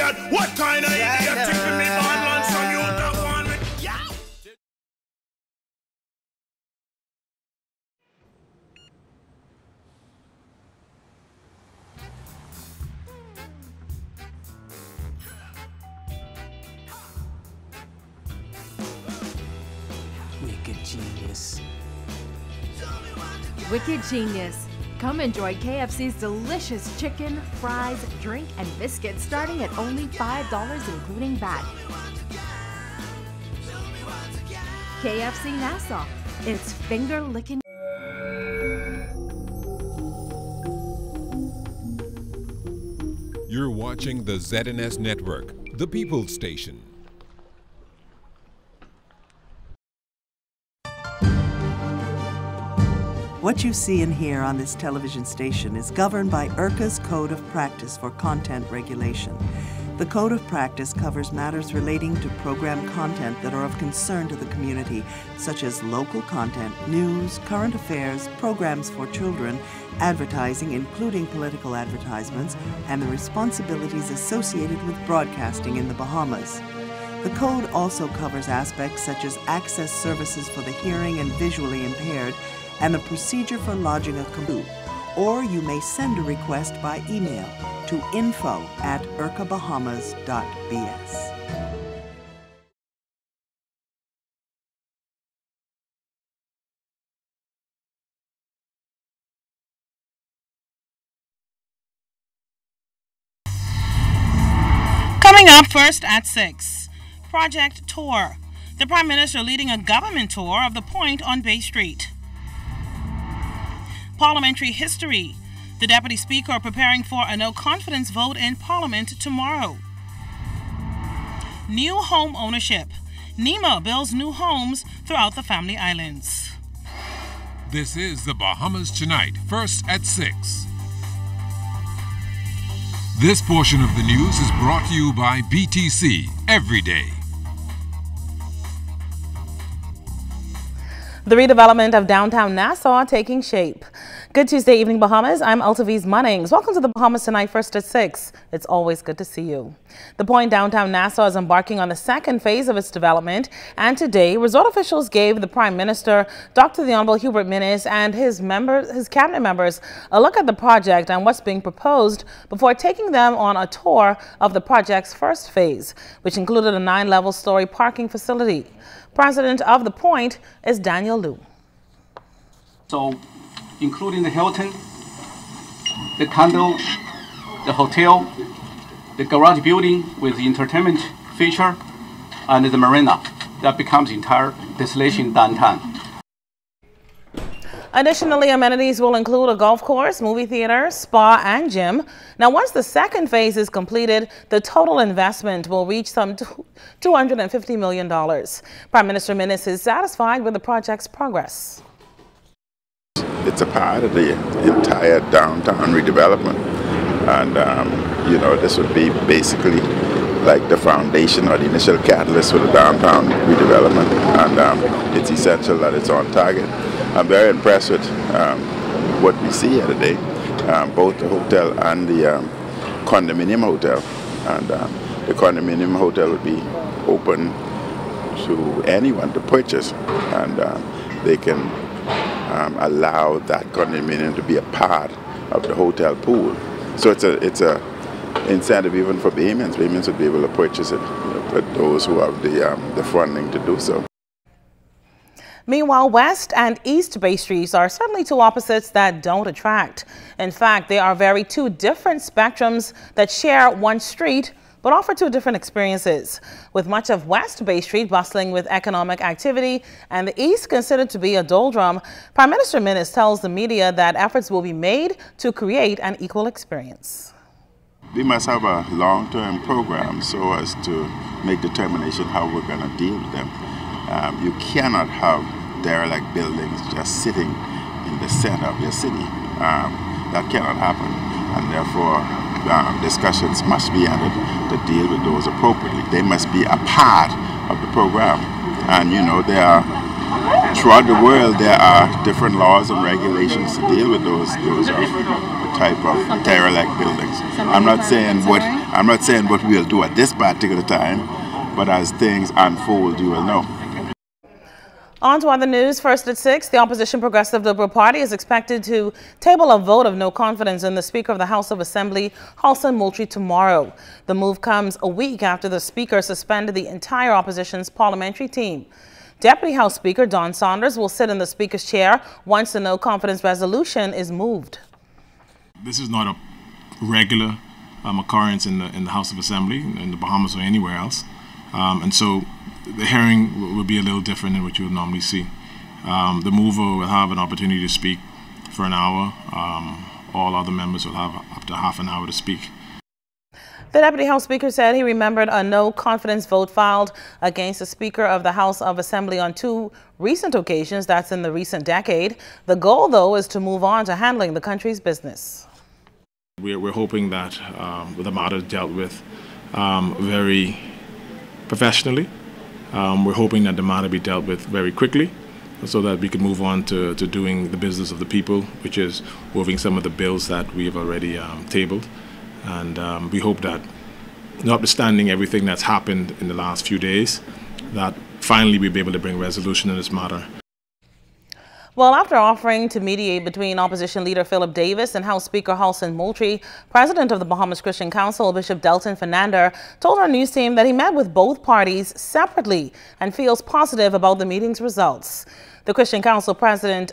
idiot. What kind of idiot? Tipping me bad lunch from you that one with. Yeah. Wicked genius. Wicked genius. Come enjoy KFC's delicious chicken, fries, drink, and biscuits starting at only $5 including VAT. KFC Nassau. It's finger-licking. You're watching the ZNS Network, the People's Station. What you see and hear on this television station is governed by IRCA's Code of Practice for Content Regulation. The Code of Practice covers matters relating to program content that are of concern to the community, such as local content, news, current affairs, programs for children, advertising, including political advertisements, and the responsibilities associated with broadcasting in the Bahamas. The Code also covers aspects such as access services for the hearing and visually impaired, and the procedure for lodging a complaint. Or you may send a request by email to info@ircabahamas.bs. Coming up first at 6, Project Tour. The Prime Minister leading a government tour of the Point on Bay Street. Parliamentary history. The Deputy Speaker preparing for a no-confidence vote in Parliament tomorrow. New home ownership. NEMA builds new homes throughout the Family Islands. This is the Bahamas Tonight, first at 6. This portion of the news is brought to you by BTC every day. The redevelopment of downtown Nassau taking shape. Good Tuesday evening, Bahamas. I'm Altaviz Munnings. Welcome to the Bahamas Tonight, first at 6. It's always good to see you. The Point downtown Nassau is embarking on the second phase of its development, and today, resort officials gave the Prime Minister, Dr. the Honorable Hubert Minnis, and his cabinet members a look at the project and what's being proposed before taking them on a tour of the project's first phase, which included a 9-level story parking facility. President of the Point is Daniel Liu. So, including the Hilton, the condo, the hotel, the garage building with the entertainment feature, and the marina. That becomes entire destination downtown. Additionally, amenities will include a golf course, movie theater, spa, and gym. Now, once the second phase is completed, the total investment will reach some $250 million. Prime Minister Minnis is satisfied with the project's progress. It's a part of the entire downtown redevelopment, and you know, this would be basically like the foundation or the initial catalyst for the downtown redevelopment, and it's essential that it's on target. I'm very impressed with what we see here today, both the hotel and the condominium hotel, and the condominium hotel would be open to anyone to purchase, and they can allow that condominium to be a part of the hotel pool. So it's a incentive even for Bahamians. Bahamians would be able to purchase it, you know, for those who have the funding to do so. Meanwhile, West and East Bay Streets are certainly two opposites that don't attract. In fact, they are two different spectrums that share one street but offer two different experiences. With much of West Bay Street bustling with economic activity and the East considered to be a doldrum, Prime Minister Minnis tells the media that efforts will be made to create an equal experience. We must have a long-term program so as to make determination how we're going to deal with them. You cannot have derelict buildings just sitting in the center of your city. That cannot happen, and therefore discussions must be added to deal with those appropriately. They must be a part of the program, and you know, throughout the world there are different laws and regulations to deal with those type of derelict buildings. I'm not saying what I'm not saying what we will do at this particular time, but as things unfold, you will know. On to other news. First at 6, the opposition Progressive Liberal Party is expected to table a vote of no confidence in the Speaker of the House of Assembly, Halson Moultrie, tomorrow. The move comes a week after the Speaker suspended the entire opposition's parliamentary team. Deputy House Speaker Don Saunders will sit in the Speaker's chair once the no confidence resolution is moved. This is not a regular occurrence in the House of Assembly, in the Bahamas or anywhere else. And so the hearing will be a little different than what you would normally see. The mover will have an opportunity to speak for an hour. All other members will have up to half an hour to speak. The Deputy House Speaker said he remembered a no confidence vote filed against the Speaker of the House of Assembly on 2 recent occasions. That's in the recent decade. The goal, though, is to move on to handling the country's business. We're hoping that the matter dealt with very professionally. We're hoping that the matter be dealt with very quickly so that we can move on to doing the business of the people, which is moving some of the bills that we have already tabled. And we hope that, notwithstanding everything that's happened in the last few days, that finally we'll be able to bring resolution in this matter. Well, after offering to mediate between opposition leader Philip Davis and House Speaker Halson Moultrie, President of the Bahamas Christian Council, Bishop Delton Fernandez, told our news team that he met with both parties separately and feels positive about the meeting's results. The Christian Council President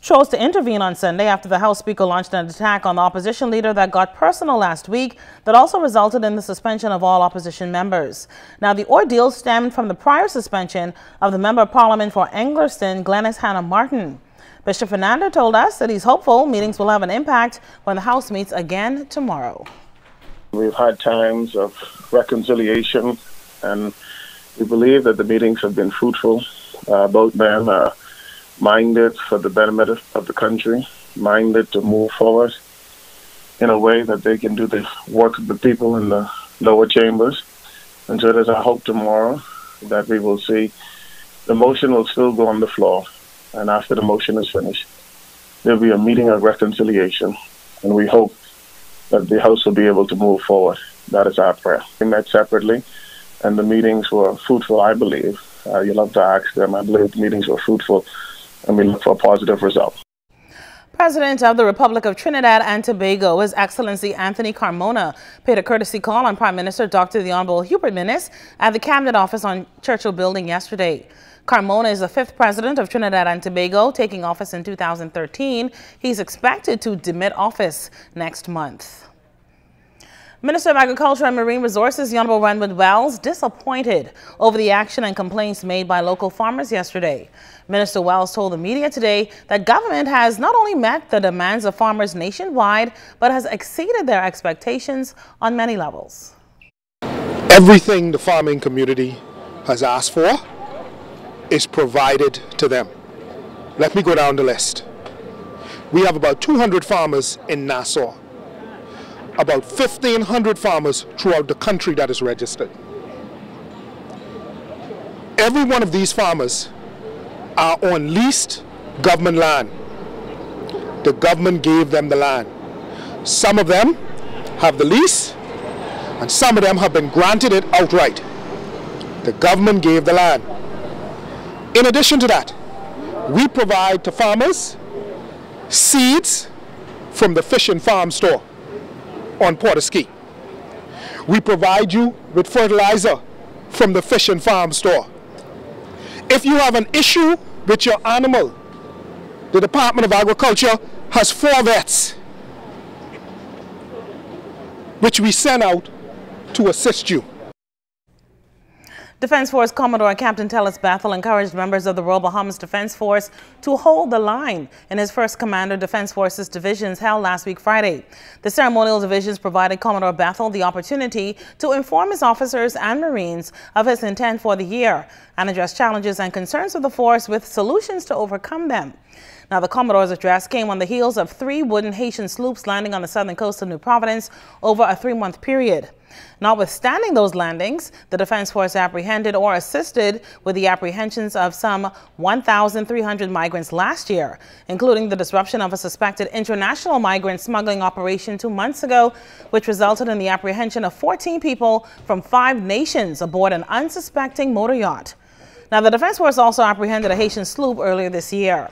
chose to intervene on Sunday after the House Speaker launched an attack on the opposition leader that got personal last week that also resulted in the suspension of all opposition members. Now, the ordeal stemmed from the prior suspension of the Member of Parliament for Englerston, Glenys Hannah Martin. Bishop Fernandez told us that he's hopeful meetings will have an impact when the House meets again tomorrow. We've had times of reconciliation, and we believe that the meetings have been fruitful. Both men are minded for the benefit of the country, minded to move forward in a way that they can do the work of the people in the lower chambers. And so it is our hope tomorrow that we will see the motion will still go on the floor, and after the motion is finished, there will be a meeting of reconciliation, and we hope that the House will be able to move forward. That is our prayer. We met separately, and the meetings were fruitful, I believe. You'll have to ask them. I believe the meetings were fruitful, and we look for a positive result. President of the Republic of Trinidad and Tobago, His Excellency Anthony Carmona, paid a courtesy call on Prime Minister Dr. the Honorable Hubert Minnis at the Cabinet Office on Churchill Building yesterday. Carmona is the 5th president of Trinidad and Tobago, taking office in 2013. He's expected to demit office next month. Minister of Agriculture and Marine Resources, the Honorable Renwood Wells, disappointed over the action and complaints made by local farmers yesterday. Minister Wells told the media today that government has not only met the demands of farmers nationwide, but has exceeded their expectations on many levels. Everything the farming community has asked for is provided to them. Let me go down the list. We have about 200 farmers in Nassau. About 1,500 farmers throughout the country that is registered. Every one of these farmers are on leased government land. The government gave them the land. Some of them have the lease, and some of them have been granted it outright. The government gave the land. In addition to that, we provide to farmers seeds from the Fish and Farm store on Portaski. We provide you with fertilizer from the Fish and Farm store. If you have an issue with your animal, the Department of Agriculture has 4 vets which we send out to assist you. Defense Force Commodore Captain Tellis Bethel encouraged members of the Royal Bahamas Defense Force to hold the line in his 1st Commander Defense Forces divisions held last week Friday. The ceremonial divisions provided Commodore Bethel the opportunity to inform his officers and Marines of his intent for the year and address challenges and concerns of the force with solutions to overcome them. Now, the Commodore's address came on the heels of 3 wooden Haitian sloops landing on the southern coast of New Providence over a 3-month period. Notwithstanding those landings, the Defense Force apprehended or assisted with the apprehensions of some 1,300 migrants last year, including the disruption of a suspected international migrant smuggling operation 2 months ago, which resulted in the apprehension of 14 people from 5 nations aboard an unsuspecting motor yacht. Now, the Defense Force also apprehended a Haitian sloop earlier this year.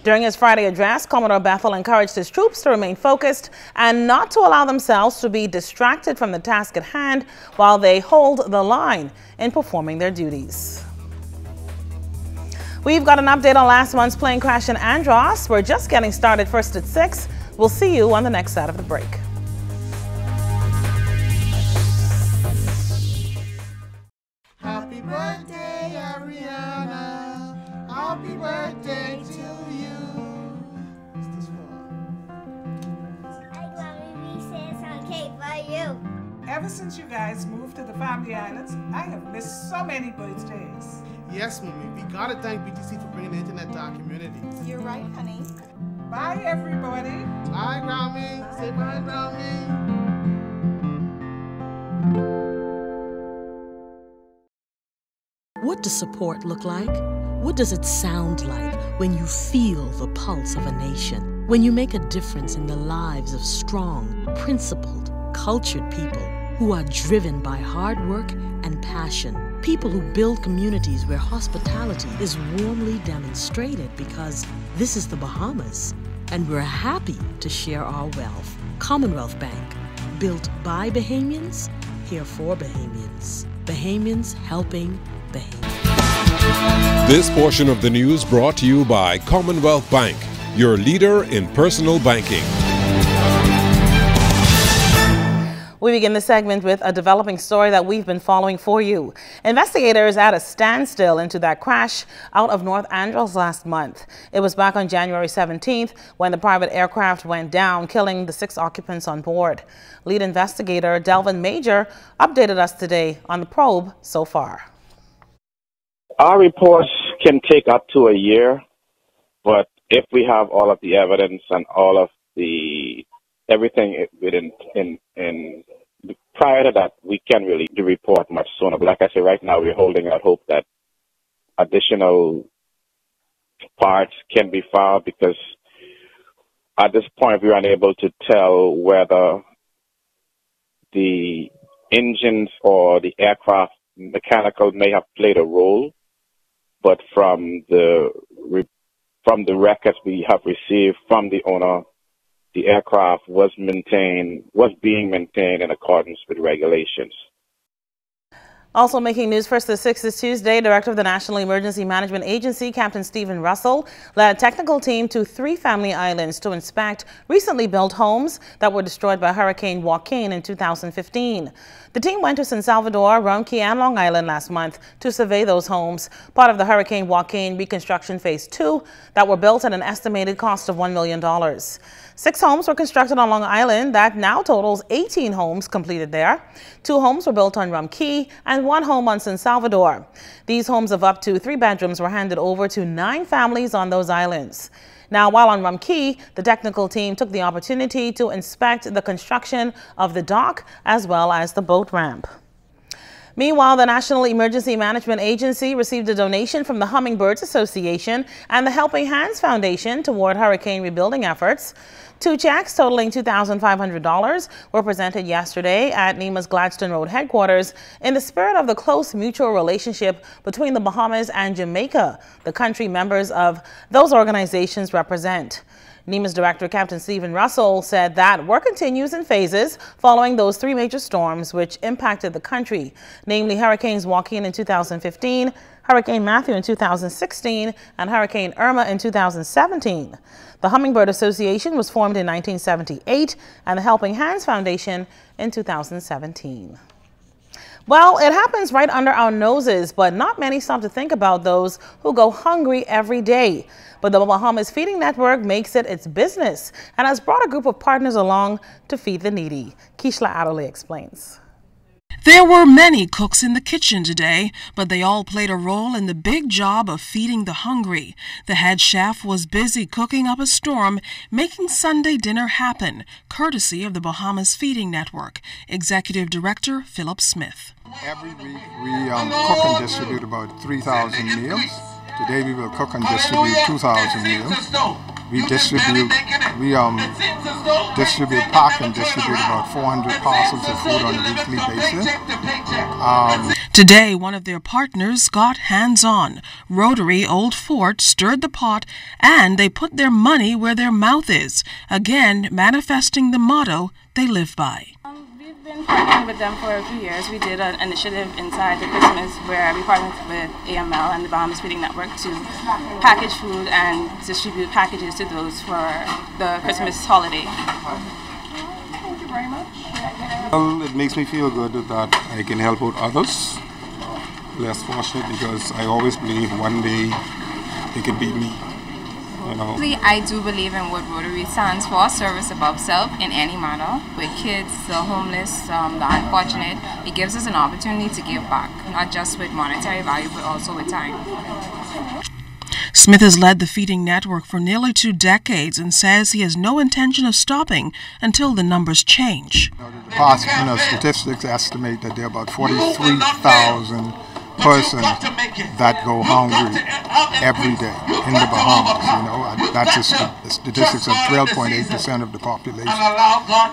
During his Friday address, Commodore Bethel encouraged his troops to remain focused and not to allow themselves to be distracted from the task at hand while they hold the line in performing their duties. We've got an update on last month's plane crash in Andros. We're just getting started first at 6. We'll see you on the next side of the break. Happy birthday, Ariana. Happy birthday to you. What's this for? I want to say some cake for you. Ever since you guys moved to the Family Islands, I have missed so many birthdays. Yes, Mummy. We gotta thank BTC for bringing the internet to our community. You're right, honey. Bye, everybody. Bye, Grammy. Say bye, Grammy. What does support look like? What does it sound like when you feel the pulse of a nation? When you make a difference in the lives of strong, principled, cultured people who are driven by hard work and passion. People who build communities where hospitality is warmly demonstrated, because this is the Bahamas and we're happy to share our wealth. Commonwealth Bank, built by Bahamians, here for Bahamians. Bahamians helping Bahamians. This portion of the news brought to you by Commonwealth Bank, your leader in personal banking. We begin the segment with a developing story that we've been following for you. Investigators at a standstill into that crash out of North Andros last month. It was back on January 17th when the private aircraft went down, killing the 6 occupants on board. Lead investigator Delvin Major updated us today on the probe so far. Our reports can take up to a year, but if we have all of the evidence and all of the everything prior to that, we can really report much sooner. But like I say, right now we're holding out hope that additional parts can be found, because at this point we're unable to tell whether the engines or the aircraft mechanical may have played a role. But from the records we have received from the owner, the aircraft was being maintained in accordance with regulations. Also making news first at 6 this Tuesday, Director of the National Emergency Management Agency, Captain Stephen Russell, led a technical team to 3 family islands to inspect recently built homes that were destroyed by Hurricane Joaquin in 2015. The team went to San Salvador, Rum Cay, and Long Island last month to survey those homes, part of the Hurricane Joaquin Reconstruction Phase 2 that were built at an estimated cost of $1 million. 6 homes were constructed on Long Island. That now totals 18 homes completed there. 2 homes were built on Rum Cay and 1 home on San Salvador. These homes of up to 3 bedrooms were handed over to 9 families on those islands. Now, while on Rum Cay, the technical team took the opportunity to inspect the construction of the dock as well as the boat ramp. Meanwhile, the National Emergency Management Agency received a donation from the Hummingbirds Association and the Helping Hands Foundation toward hurricane rebuilding efforts. 2 checks totaling $2,500 were presented yesterday at NEMA's Gladstone Road headquarters in the spirit of the close mutual relationship between the Bahamas and Jamaica, the country members of those organizations represent. NEMA's director, Captain Stephen Russell, said that work continues in phases following those 3 major storms which impacted the country, namely Hurricanes Joaquin in 2015, Hurricane Matthew in 2016, and Hurricane Irma in 2017. The Hummingbird Association was formed in 1978 and the Helping Hands Foundation in 2017. Well, it happens right under our noses, but not many stop to think about those who go hungry every day. But the Bahamas Feeding Network makes it its business and has brought a group of partners along to feed the needy. Keishla Adderley explains. There were many cooks in the kitchen today, but they all played a role in the big job of feeding the hungry. The head chef was busy cooking up a storm, making Sunday dinner happen, courtesy of the Bahamas Feeding Network. Executive Director Philip Smith. Every week we cook and distribute about 3,000 meals. Today we will cook and distribute 2,000 meals. We distribute, pack and distribute about 400 parcels of food on a weekly basis. Today, one of their partners got hands-on. Rotary Old Fort stirred the pot, and they put their money where their mouth is, again manifesting the motto they live by. We've been partnering with them for a few years. We did an initiative inside the Christmas where we partnered with AML and the Bahamas Feeding Network to package food and distribute packages to those for the Christmas holiday. Thank you very much. Well, it makes me feel good that I can help out others less fortunate, because I always believe one day they could beat me. You know. I do believe in what Rotary stands for, service above self in any manner. With kids, the homeless, the unfortunate, it gives us an opportunity to give back, not just with monetary value, but also with time. Smith has led the feeding network for nearly 2 decades and says he has no intention of stopping until the numbers change. The past, statistics estimate that there are about 43,000 persons that go hungry every day in the Bahamas. That's the statistics of 12.8% of the population.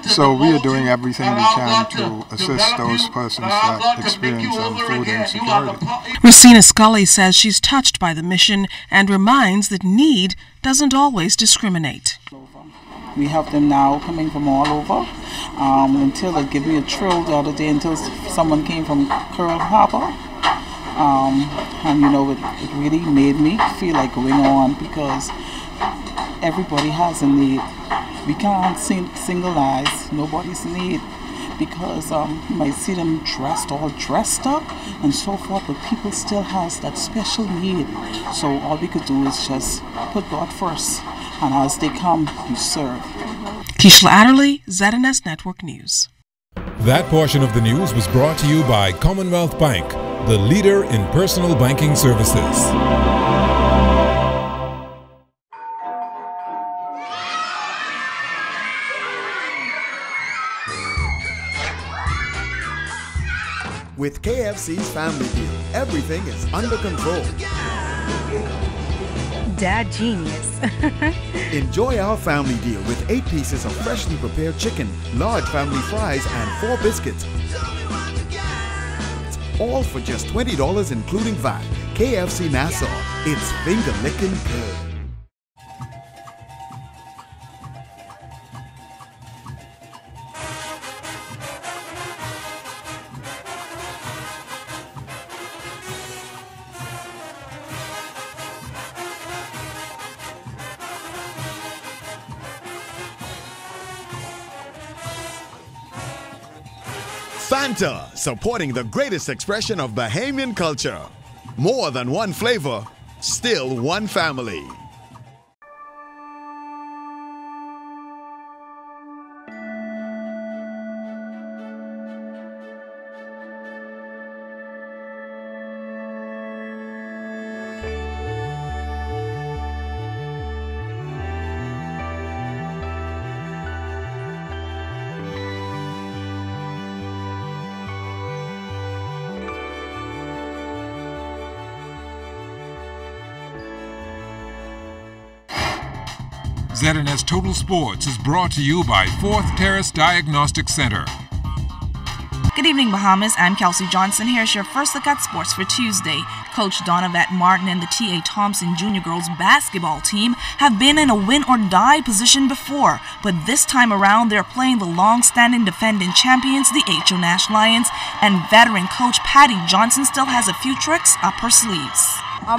So we are doing everything we can to assist those persons that experience food insecurity. Racina Scully says she's touched by the mission and reminds that need doesn't always discriminate. We have them now coming from all over. Until it gave me a thrill the other day until someone came from Curl Harbor. And it really made me feel like going on, because everybody has a need. We can't singleize nobody's need, because you might see them all dressed up and so forth, but people still has that special need. So all we could do is just put God first, and as they come, you serve. Keishla Adderley, ZNS Network News. That portion of the news was brought to you by Commonwealth Bank, the leader in personal banking services. With KFC's Family Deal, everything is under control. Dad genius. Enjoy our family deal with 8 pieces of freshly prepared chicken, large family fries, and 4 biscuits. All for just $20 including VAT. KFC Nassau, it's finger-licking good. Fanta, supporting the greatest expression of Bahamian culture. More than one flavor, still one family. ZNS Total Sports is brought to you by 4th Terrace Diagnostic Center. Good evening, Bahamas. I'm Kelsey Johnson. Here's your first look at sports for Tuesday. Coach Donovan Martin and the T.A. Thompson Junior Girls basketball team have been in a win-or-die position before, but this time around they're playing the long-standing defending champions, the H.O. Nash Lions, and veteran coach Patty Johnson still has a few tricks up her sleeves.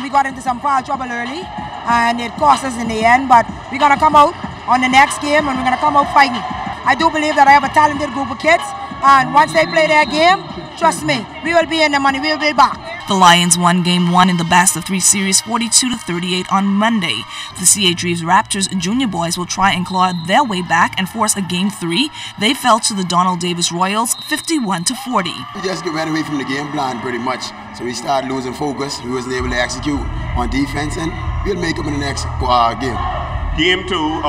We got into some foul trouble early, and it cost us in the end, but we're going to come out on the next game, and we're going to come out fighting. I do believe that I have a talented group of kids, and once they play their game, trust me, we will be in the money, we will be back. The Lions won Game 1 in the best-of-3 series 42-38 on Monday. The CH Reeves Raptors junior boys will try and claw their way back and force a Game 3. They fell to the Donald Davis Royals 51-40. We just got away from the game plan pretty much. So we started losing focus. We wasn't able to execute on defense, and we'll make them in the next game. Game 2,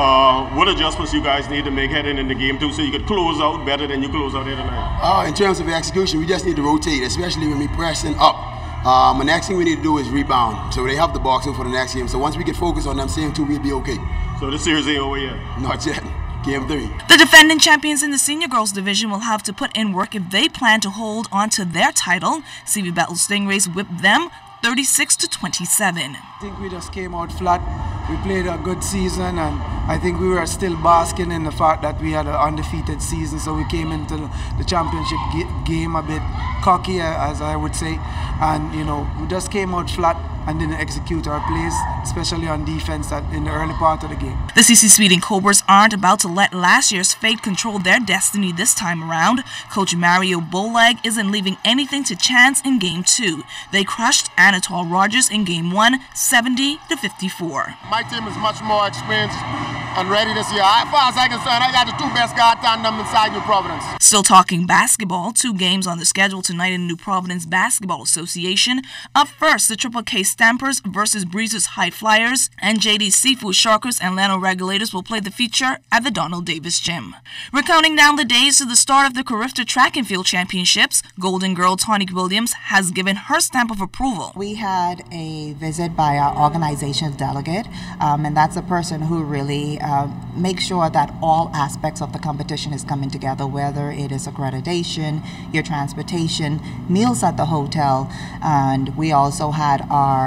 what adjustments you guys need to make heading into Game 2 so you could close out better than you close out here tonight? In terms of execution, we just need to rotate, especially when we pressing up. The next thing we need to do is rebound, so they have the boxing for the next game. So once we get focused on them same two, we'll be okay. So the series ain't over yet? Not yet. Game 3. The defending champions in the senior girls division will have to put in work if they plan to hold on to their title. CV Bethel Stingrays whipped them 36-27. I think we just came out flat. We played a good season, and I think we were still basking in the fact that we had an undefeated season, so we came into the championship game a bit cocky, as I would say, and we just came out flat and didn't execute our plays, especially on defense in the early part of the game. The CC Sweden Cobras aren't about to let last year's fate control their destiny this time around. Coach Mario Bowleg isn't leaving anything to chance in Game 2. They crushed Anatole Rogers in Game 1, 70-54. My team is much more experienced and ready this year. As far as I'm concerned, I got the two best guard tandem inside New Providence. Still talking basketball, 2 games on the schedule tonight in New Providence Basketball Association. Up first, the Triple K Stampers versus Breezes High Flyers, and JD Seafood Sharkers and Lano Regulators will play the feature at the Donald Davis Gym. We're counting down the days to the start of the Carifta Track and Field Championships. Golden Girl Tonique Williams has given her stamp of approval. We had a visit by our organization's delegate, and that's a person who really makes sure that all aspects of the competition is coming together, whether it is accreditation, your transportation, meals at the hotel, and we also had our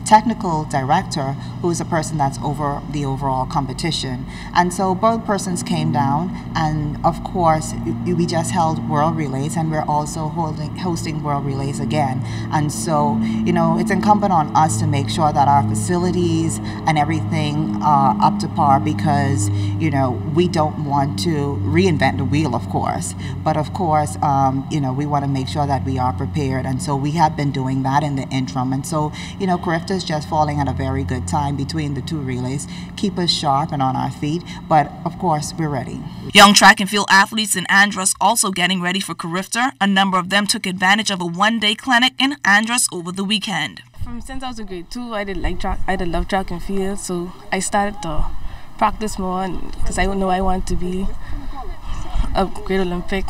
technical director, who is a person that's over the overall competition. And so both persons came down, and of course we just held World Relays, and we're also hosting World Relays again. And so it's incumbent on us to make sure that our facilities and everything are up to par, because we don't want to reinvent the wheel, of course, but of course we want to make sure that we are prepared, and so we have been doing that in the interim. And so Carifta is just falling at a very good time between the 2 relays, keep us sharp and on our feet, but of course we're ready. Young track and field athletes in Andros also getting ready for Carifta. A number of them took advantage of a one-day clinic in Andros over the weekend. Since I was in grade 2, I did love track and field, so I started to practice more because I know I want to be a great Olympic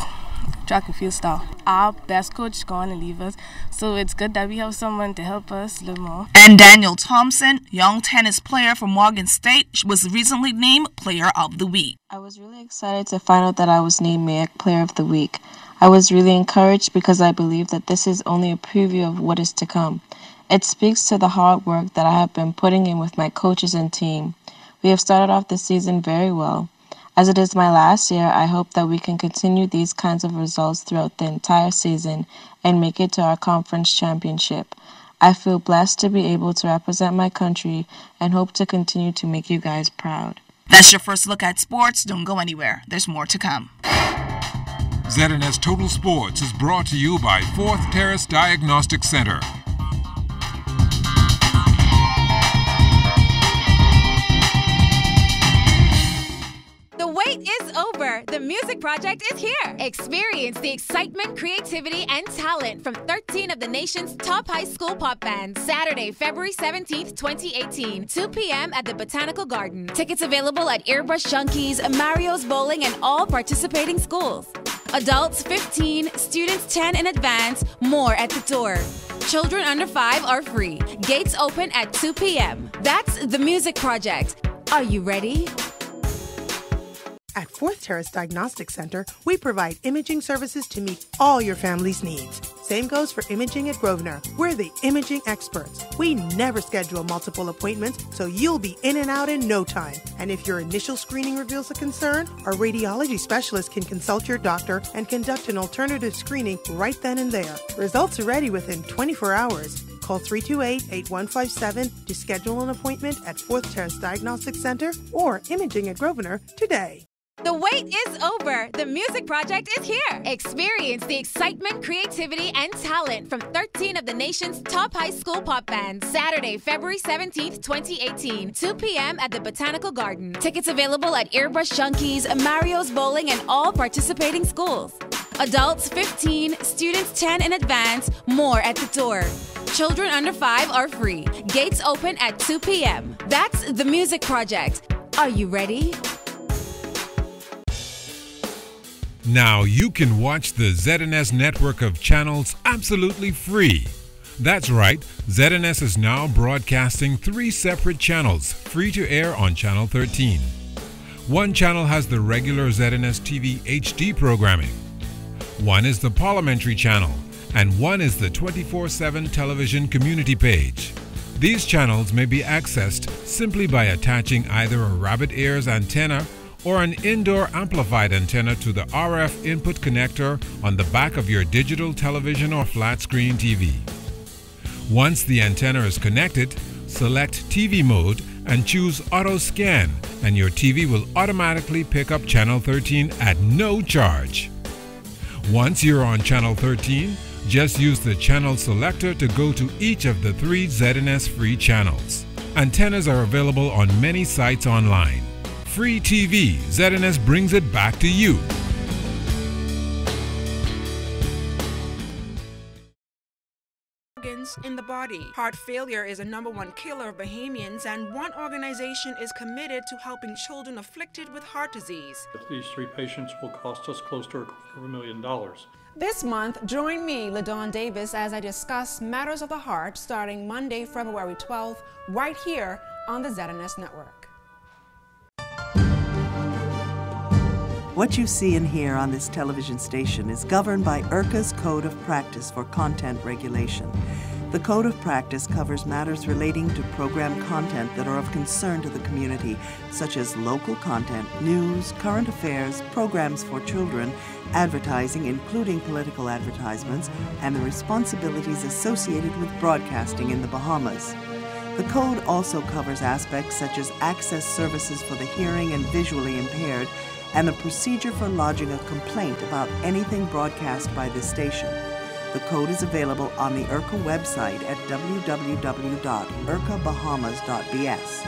track and field star. Our best coach gone and leave us, so it's good that we have someone to help us a little more. And Daniel Thompson, young tennis player from Morgan State, was recently named Player of the Week. I was really excited to find out that I was named MAC Player of the Week. I was really encouraged because I believe that this is only a preview of what is to come. It speaks to the hard work that I have been putting in with my coaches and team. We have started off the season very well. As it is my last year, I hope that we can continue these kinds of results throughout the entire season and make it to our conference championship. I feel blessed to be able to represent my country and hope to continue to make you guys proud. That's your first look at sports. Don't go anywhere. There's more to come. ZNS Total Sports is brought to you by 4th Terrace Diagnostic Center. The wait is over. The music project is here. Experience the excitement, creativity, and talent from 13 of the nation's top high school pop bands. Saturday, February 17th, 2018, 2 p.m. at the Botanical Garden. Tickets available at Airbrush Junkies, Mario's Bowling, and all participating schools. Adults 15, students 10 in advance, more at the door. Children under 5 are free. Gates open at 2 p.m. That's the music project. Are you ready? At 4th Terrace Diagnostic Center, we provide imaging services to meet all your family's needs. Same goes for imaging at Grosvenor. We're the imaging experts. We never schedule multiple appointments, so you'll be in and out in no time. And if your initial screening reveals a concern, our radiology specialist can consult your doctor and conduct an alternative screening right then and there. Results are ready within 24 hours. Call 328-8157 to schedule an appointment at 4th Terrace Diagnostic Center or Imaging at Grosvenor today. The wait is over. The Music Project is here. Experience the excitement, creativity, and talent from 13 of the nation's top high school pop bands. Saturday, February 17th, 2018, 2 p.m. at the Botanical Garden. Tickets available at Earbrush Junkies, Mario's Bowling, and all participating schools. Adults 15, students 10 in advance, more at the door. Children under 5 are free. Gates open at 2 p.m. That's the Music Project. Are you ready? Now you can watch the ZNS network of channels absolutely free. That's right, ZNS is now broadcasting 3 separate channels, free to air on Channel 13. One channel has the regular ZNS TV HD programming. One is the Parliamentary channel, and one is the 24/7 television community page. These channels may be accessed simply by attaching either a rabbit ears antenna or an indoor amplified antenna to the RF input connector on the back of your digital television or flat screen TV. Once the antenna is connected, select TV mode and choose Auto Scan, and your TV will automatically pick up Channel 13 at no charge. Once you're on Channel 13, just use the channel selector to go to each of the 3 ZNS free channels. Antennas are available on many sites online. Free TV, ZNS brings it back to you. Organs in the body. Heart failure is a #1 killer of Bahamians, and one organization is committed to helping children afflicted with heart disease. These 3 patients will cost us close to $250,000. This month, join me, LaDawn Davis, as I discuss matters of the heart starting Monday, February 12th, right here on the ZNS Network. What you see and hear on this television station is governed by IRCA's Code of Practice for Content Regulation. The Code of Practice covers matters relating to program content that are of concern to the community, such as local content, news, current affairs, programs for children, advertising, including political advertisements, and the responsibilities associated with broadcasting in the Bahamas. The Code also covers aspects such as access services for the hearing and visually impaired, and the procedure for lodging a complaint about anything broadcast by this station. The code is available on the IRCA website at www.ircabahamas.bs.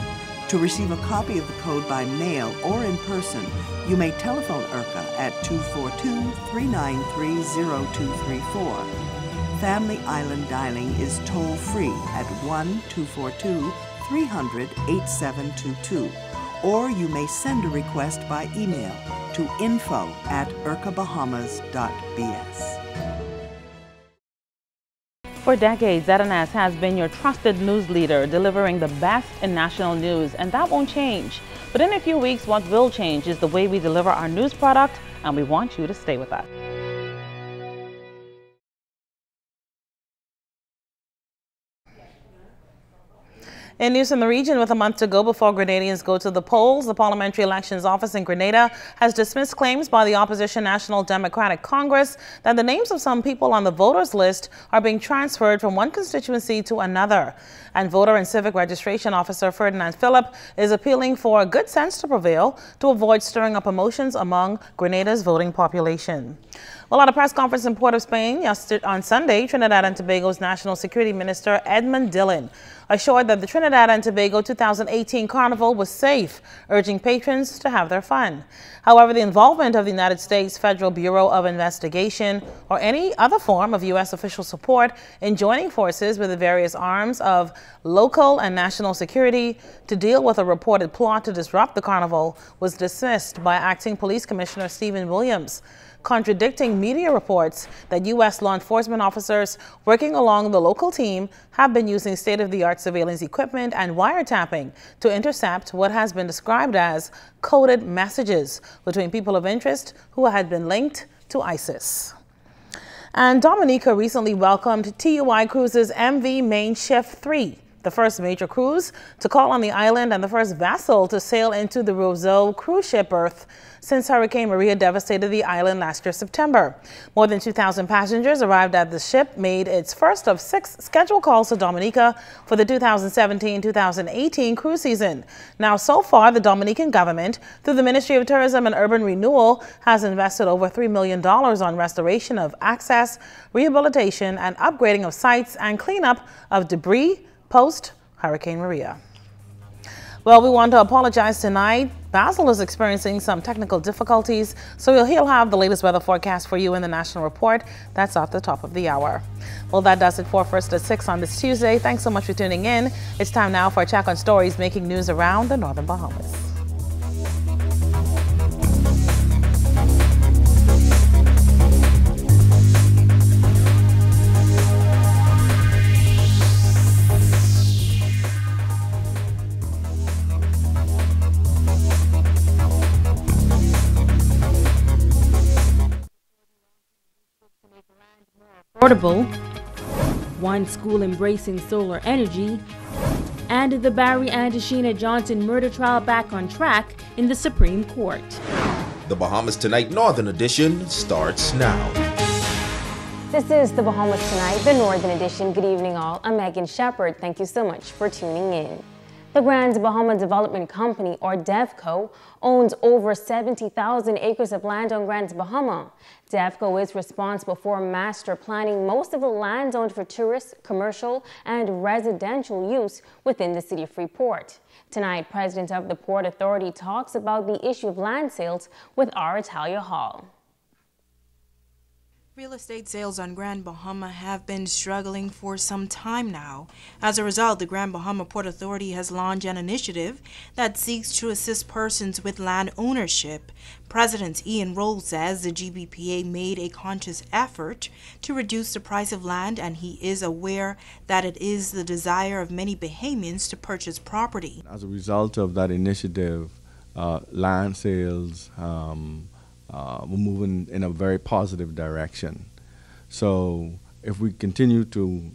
To receive a copy of the code by mail or in person, you may telephone IRCA at 242-393-0234. Family Island dialing is toll-free at 1-242-300-8722. Or you may send a request by email to info@ircabahamas.bs. For decades, ZNS has been your trusted news leader, delivering the best in national news, and that won't change. But in a few weeks, what will change is the way we deliver our news product, and we want you to stay with us. In news in the region, with a month to go before Grenadians go to the polls, the Parliamentary Elections Office in Grenada has dismissed claims by the opposition National Democratic Congress that the names of some people on the voters list are being transferred from one constituency to another. And Voter and Civic Registration Officer Ferdinand Phillip is appealing for good sense to prevail to avoid stirring up emotions among Grenada's voting population. Well, at a press conference in Port of Spain on Sunday, Trinidad and Tobago's National Security Minister Edmund Dillon assured that the Trinidad and Tobago 2018 Carnival was safe, urging patrons to have their fun. However, the involvement of the United States Federal Bureau of Investigation or any other form of U.S. official support in joining forces with the various arms of local and national security to deal with a reported plot to disrupt the Carnival was dismissed by Acting Police Commissioner Stephen Williams, contradicting media reports that U.S. law enforcement officers working along the local team have been using state-of-the-art surveillance equipment and wiretapping to intercept what has been described as coded messages between people of interest who had been linked to ISIS. And Dominica recently welcomed TUI Cruises MV Main Shift 3 the first major cruise to call on the island and the first vessel to sail into the Roseau cruise ship berth since Hurricane Maria devastated the island last year, September. More than 2,000 passengers arrived at the ship, made its first of 6 scheduled calls to Dominica for the 2017-2018 cruise season. Now, so far, the Dominican government, through the Ministry of Tourism and Urban Renewal, has invested over $3 million on restoration of access, rehabilitation, and upgrading of sites and cleanup of debris post-Hurricane Maria. Well, we want to apologize tonight. Basil is experiencing some technical difficulties, so he'll have the latest weather forecast for you in the National Report. That's at the top of the hour. Well, that does it for First at 6 on this Tuesday. Thanks so much for tuning in. It's time now for a check on stories making news around the Northern Bahamas. Affordable, one school embracing solar energy, and the Barry and Sheena Johnson murder trial back on track in the Supreme Court. The Bahamas Tonight Northern Edition starts now. This is the Bahamas Tonight, the Northern Edition. Good evening all. I'm Megan Shepard. Thank you so much for tuning in. The Grand Bahama Development Company, or DEVCO, owns over 70,000 acres of land on Grand Bahama. DEVCO is responsible for master planning most of the land owned for tourist, commercial, and residential use within the city of Freeport. Tonight, President of the Port Authority talks about the issue of land sales with our Talia Hall. Real estate sales on Grand Bahama have been struggling for some time now. As a result, the Grand Bahama Port Authority has launched an initiative that seeks to assist persons with land ownership. President Ian Roll says the GBPA made a conscious effort to reduce the price of land, and he is aware that it is the desire of many Bahamians to purchase property. As a result of that initiative, land sales we're moving in a very positive direction. So if we continue to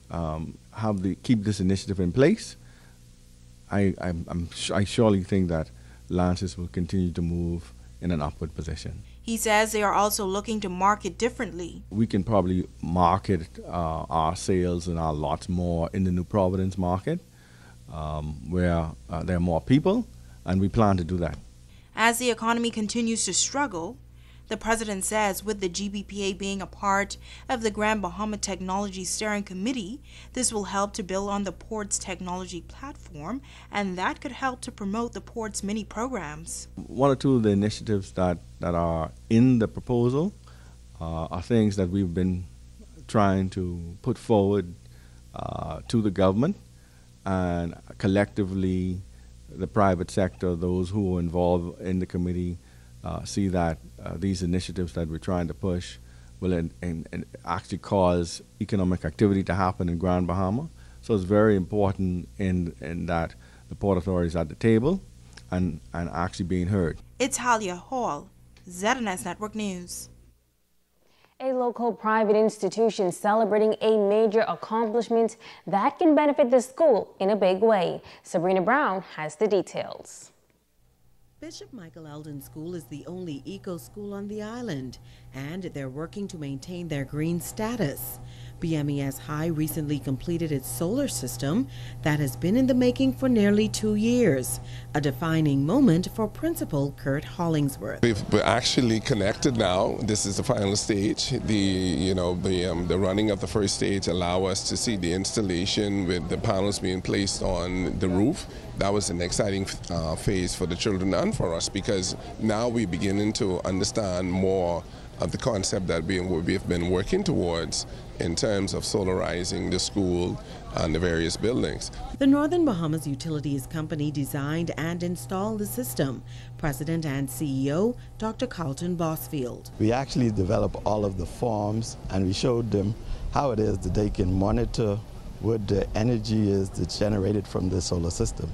keep this initiative in place, I surely think that land sales will continue to move in an upward position. He says they are also looking to market differently. We can probably market our sales and our lots more in the New Providence market, where there are more people, and we plan to do that. As the economy continues to struggle, the president says with the GBPA being a part of the Grand Bahama Technology Steering Committee, this will help to build on the port's technology platform, and that could help to promote the port's many programs. One or two of the initiatives that are in the proposal are things that we've been trying to put forward to the government, and collectively the private sector, those who are involved in the committee, see that these initiatives that we're trying to push will actually cause economic activity to happen in Grand Bahama. So it's very important in that the Port Authority is at the table and actually being heard. It's Talia Hall, ZNS Network News. A local private institution celebrating a major accomplishment that can benefit the school in a big way. Sabrina Brown has the details. Bishop Michael Eldon School is the only eco school on the island, and they're working to maintain their green status. BMES High recently completed its solar system that has been in the making for nearly 2 years, a defining moment for Principal Kurt Hollingsworth. We're actually connected now. This is the final stage. The running of the first stage allow us to see the installation with the panels being placed on the roof. That was an exciting phase for the children and for us, because now we're beginning to understand more of the concept that we've been working towards in terms of solarizing the school and the various buildings. The Northern Bahamas Utilities Company designed and installed the system. President and CEO, Dr. Carlton Bosfield. We actually developed all of the forms, and we showed them how it is that they can monitor what the energy is that's generated from the solar system.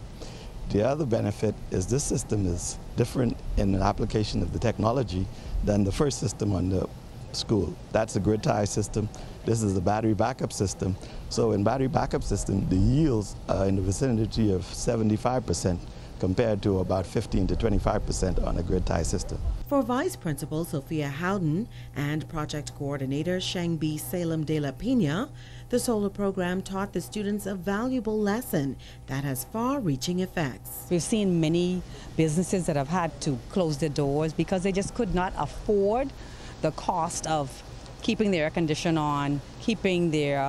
The other benefit is this system is different in an application of the technology than the first system on the school. That's a grid tie system. This is the battery backup system. So in battery backup system, the yields are in the vicinity of 75% compared to about 15 to 25% on a grid tie system. For Vice Principal Sophia Howden and Project Coordinator Shangbi Salem de la Pina, the solar program taught the students a valuable lesson that has far-reaching effects. We've seen many businesses that have had to close their doors because they just could not afford the cost of keeping their air conditioner on, keeping their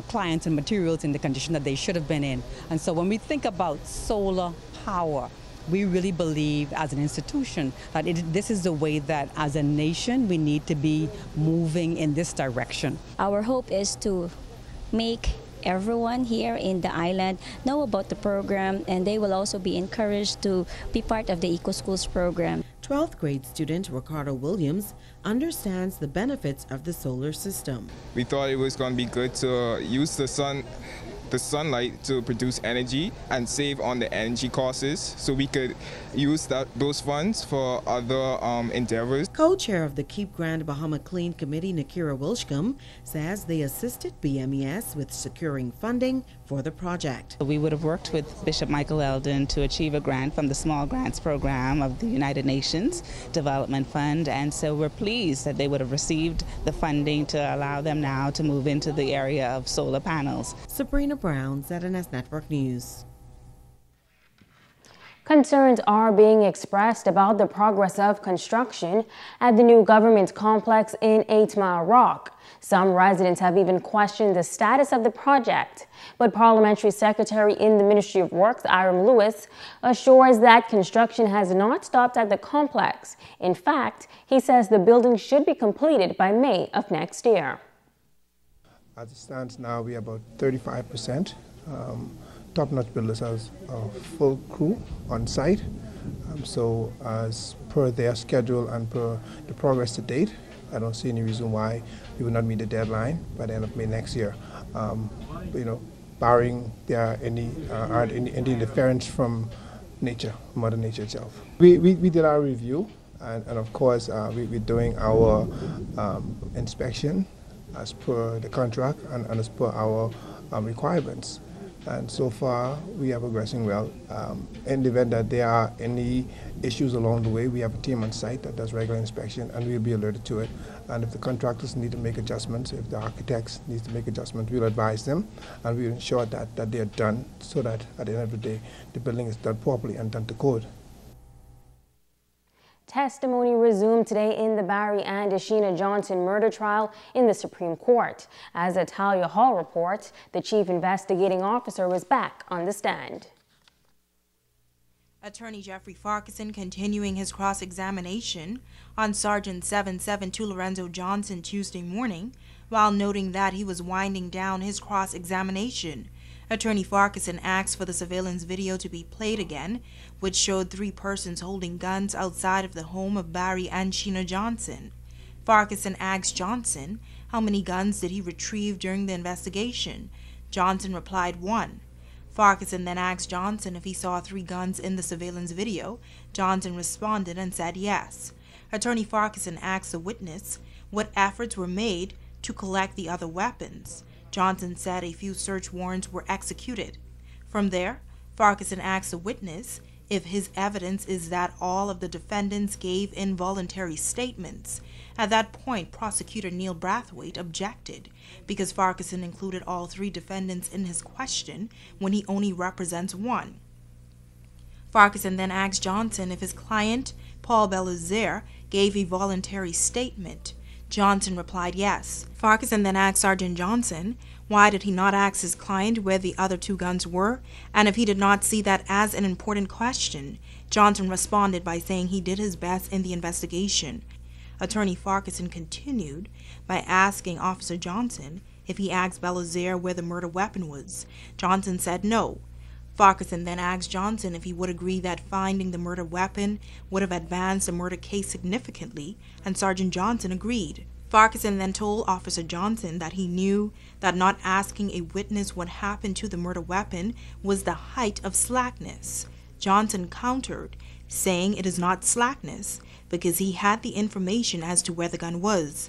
clients and materials in the condition that they should have been in. And so when we think about solar power, we really believe as an institution that this is the way that as a nation we need to be moving in this direction. Our hope is to make everyone here in the island know about the program, and they will also be encouraged to be part of the Eco Schools program. 12th grade student Ricardo Williams understands the benefits of the solar system. We thought it was going to be good to use the sunlight to produce energy and save on the energy costs, so we could use those funds for other endeavors. Co-chair of the Keep Grand Bahama Clean Committee, Nakira Wilshcombe, says they assisted BMES with securing funding for the project. We would have worked with Bishop Michael Eldon to achieve a grant from the Small Grants Program of the United Nations Development Fund, and so we're pleased that they would have received the funding to allow them now to move into the area of solar panels. Sabrina Brown, ZNS Network News. Concerns are being expressed about the progress of construction at the new government complex in 8 Mile Rock. Some residents have even questioned the status of the project, but Parliamentary Secretary in the Ministry of Works, Iram Lewis, assures that construction has not stopped at the complex. In fact, he says the building should be completed by May of next year. As it stands now, we are about 35%. Top-notch builders have a full crew on site. So as per their schedule and per the progress to date, I don't see any reason why we will not meet the deadline by the end of May next year. Barring there are any interference from nature, Mother Nature itself. We did our review, and of course we're doing our inspection as per the contract and as per our requirements. And so far, we are progressing well. In the event that there are any issues along the way, we have a team on site that does regular inspection, and we'll be alerted to it. And if the contractors need to make adjustments, if the architects need to make adjustments, we'll advise them, and we'll ensure that they are done so that at the end of the day, the building is done properly and done to code. Testimony resumed today in the Barry and Ashina Johnson murder trial in the Supreme Court. As Atalia Hall reports, the chief investigating officer was back on the stand. Attorney Jeffrey Farquharson continuing his cross-examination on Sergeant 772 Lorenzo Johnson Tuesday morning, while noting that he was winding down his cross-examination. Attorney Farquharson asked for the surveillance video to be played again, which showed 3 persons holding guns outside of the home of Barry and Sheena Johnson. Farquharson asked Johnson how many guns did he retrieve during the investigation. Johnson replied 1. Farquharson then asked Johnson if he saw 3 guns in the surveillance video. Johnson responded and said yes. Attorney Farquharson asked the witness what efforts were made to collect the other weapons. Johnson said a few search warrants were executed. From there, Farquharson asked the witness if his evidence is that all of the defendants gave involuntary statements. At that point, prosecutor Neil Brathwaite objected because Farquharson included all 3 defendants in his question when he only represents 1. Farquharson then asked Johnson if his client, Paul Belazaire, gave a voluntary statement. Johnson replied yes. Farquharson then asked Sergeant Johnson why did he not ask his client where the other 2 guns were, and if he did not see that as an important question. Johnson responded by saying he did his best in the investigation. Attorney Farquharson continued by asking Officer Johnson if he asked Belazaire where the murder weapon was. Johnson said no. Farquharson then asked Johnson if he would agree that finding the murder weapon would have advanced the murder case significantly, and Sergeant Johnson agreed. Farquharson then told Officer Johnson that he knew that not asking a witness what happened to the murder weapon was the height of slackness. Johnson countered, saying it is not slackness because he had the information as to where the gun was.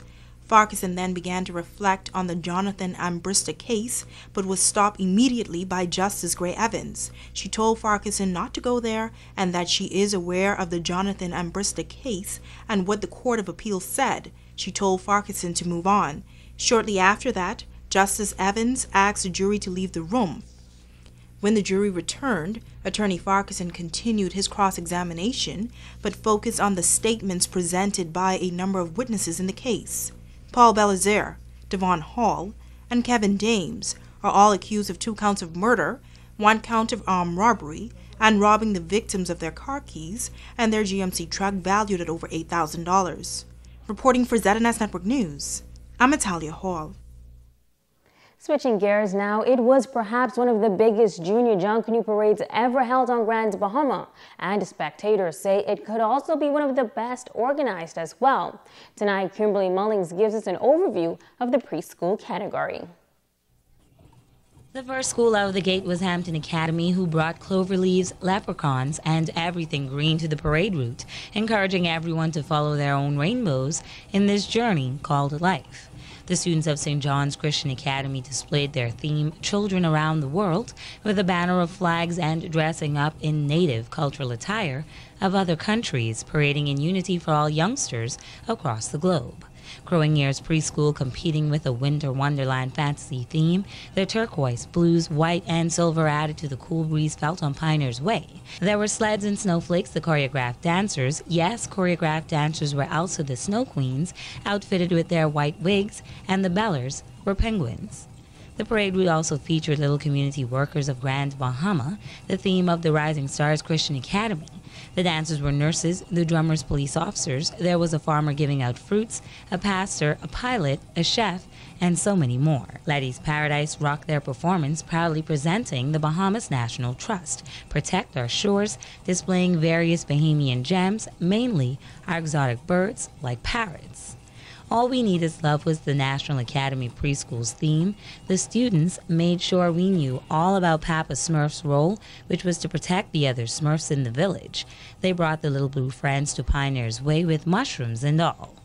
Farquharson then began to reflect on the Jonathan Ambrista case, but was stopped immediately by Justice Gray Evans. She told Farquharson not to go there and that she is aware of the Jonathan Ambrista case and what the Court of Appeal said. She told Farquharson to move on. Shortly after that, Justice Evans asked the jury to leave the room. When the jury returned, Attorney Farquharson continued his cross-examination, but focused on the statements presented by a number of witnesses in the case. Paul Belizaire, Devon Hall, and Kevin Dames are all accused of 2 counts of murder, 1 count of armed robbery, and robbing the victims of their car keys and their GMC truck valued at over $8,000. Reporting for ZNS Network News, I'm Natalia Hall. Switching gears now, it was perhaps one of the biggest junior Junkanoo parades ever held on Grand Bahama, and spectators say it could also be one of the best organized as well. Tonight, Kimberly Mullings gives us an overview of the preschool category. The first school out of the gate was Hampton Academy, who brought clover leaves, leprechauns, and everything green to the parade route, encouraging everyone to follow their own rainbows in this journey called life. The students of St. John's Christian Academy displayed their theme, Children Around the World, with a banner of flags and dressing up in native cultural attire of other countries, parading in unity for all youngsters across the globe. Growing Years Preschool competing with a Winter Wonderland fantasy theme, their turquoise, blues, white, and silver added to the cool breeze felt on Pioneer's Way. There were sleds and snowflakes, the choreographed dancers. Yes, choreographed dancers were also the Snow Queens, outfitted with their white wigs, and the bellers were penguins. The parade route also featured Little Community Workers of Grand Bahama, the theme of the Rising Stars Christian Academy. The dancers were nurses, the drummers police officers, there was a farmer giving out fruits, a pastor, a pilot, a chef, and so many more. Letty's Paradise rocked their performance, proudly presenting the Bahamas National Trust, Protect Our Shores, displaying various Bahamian gems, mainly our exotic birds like parrots. All We Need Is Love was the National Academy Preschool's theme. The students made sure we knew all about Papa Smurf's role, which was to protect the other Smurfs in the village. They brought the Little Blue Friends to Pioneer's Way with mushrooms and all.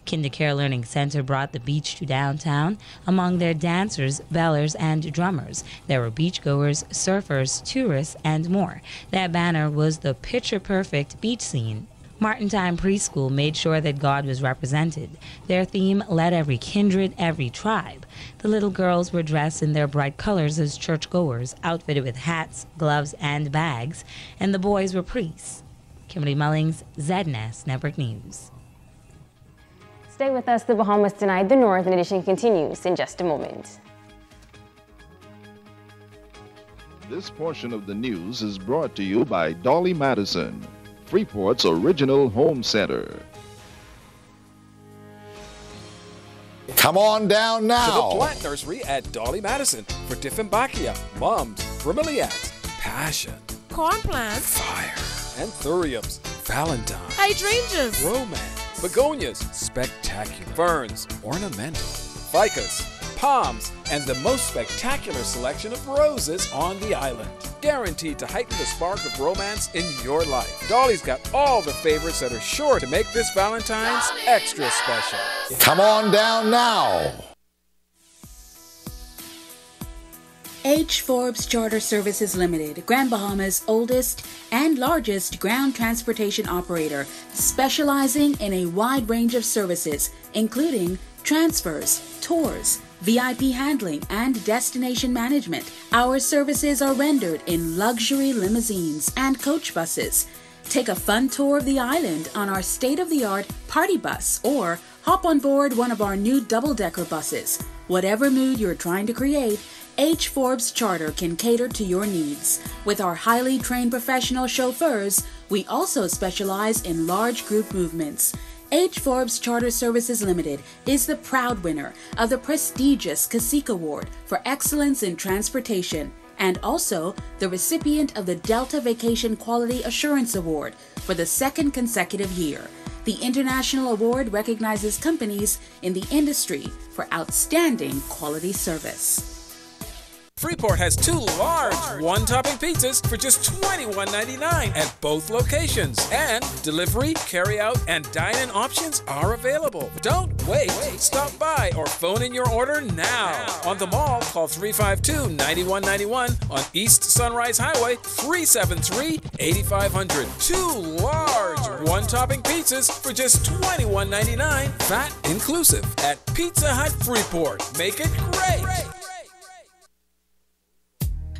KinderCare Learning Center brought the beach to downtown. Among their dancers, bellers, and drummers, there were beachgoers, surfers, tourists, and more. That banner was the picture-perfect beach scene. Martintime Preschool made sure that God was represented. Their theme led every kindred, every tribe. The little girls were dressed in their bright colors as churchgoers, outfitted with hats, gloves, and bags, and the boys were priests. Kimberly Mullings, ZNS Network News. Stay with us, the Bahamas Tonight. The Northern Edition continues in just a moment. This portion of the news is brought to you by Dolly Madison, Freeport's original home center. Come on down now to the plant nursery at Dolly Madison for Dieffenbachia, mums, bromeliads, passion, corn plants, fire, anthuriums, valentine, hydrangeas, romance, begonias, spectacular, ferns, ornamental, ficus, palms, and the most spectacular selection of roses on the island. Guaranteed to heighten the spark of romance in your life. Dolly's got all the favorites that are sure to make this Valentine's extra special. Come on down now. H. Forbes Charter Services Limited, Grand Bahama's oldest and largest ground transportation operator, specializing in a wide range of services, including transfers, tours, VIP handling, and destination management. Our services are rendered in luxury limousines and coach buses. Take a fun tour of the island on our state-of-the-art party bus or hop on board one of our new double-decker buses. Whatever mood you're trying to create, H. Forbes Charter can cater to your needs. With our highly trained professional chauffeurs, we also specialize in large group movements. H. Forbes Charter Services Limited is the proud winner of the prestigious CASIC Award for Excellence in Transportation and also the recipient of the Delta Vacation Quality Assurance Award for the second consecutive year. The International Award recognizes companies in the industry for outstanding quality service. Freeport has 2 large one-topping pizzas for just $21.99 at both locations. And delivery, carry-out, and dine-in options are available. Don't wait. Stop by or phone in your order now. On the mall, call 352-9191. On East Sunrise Highway, 373-8500. 2 large one-topping pizzas for just $21.99, VAT inclusive, at Pizza Hut Freeport. Make it great.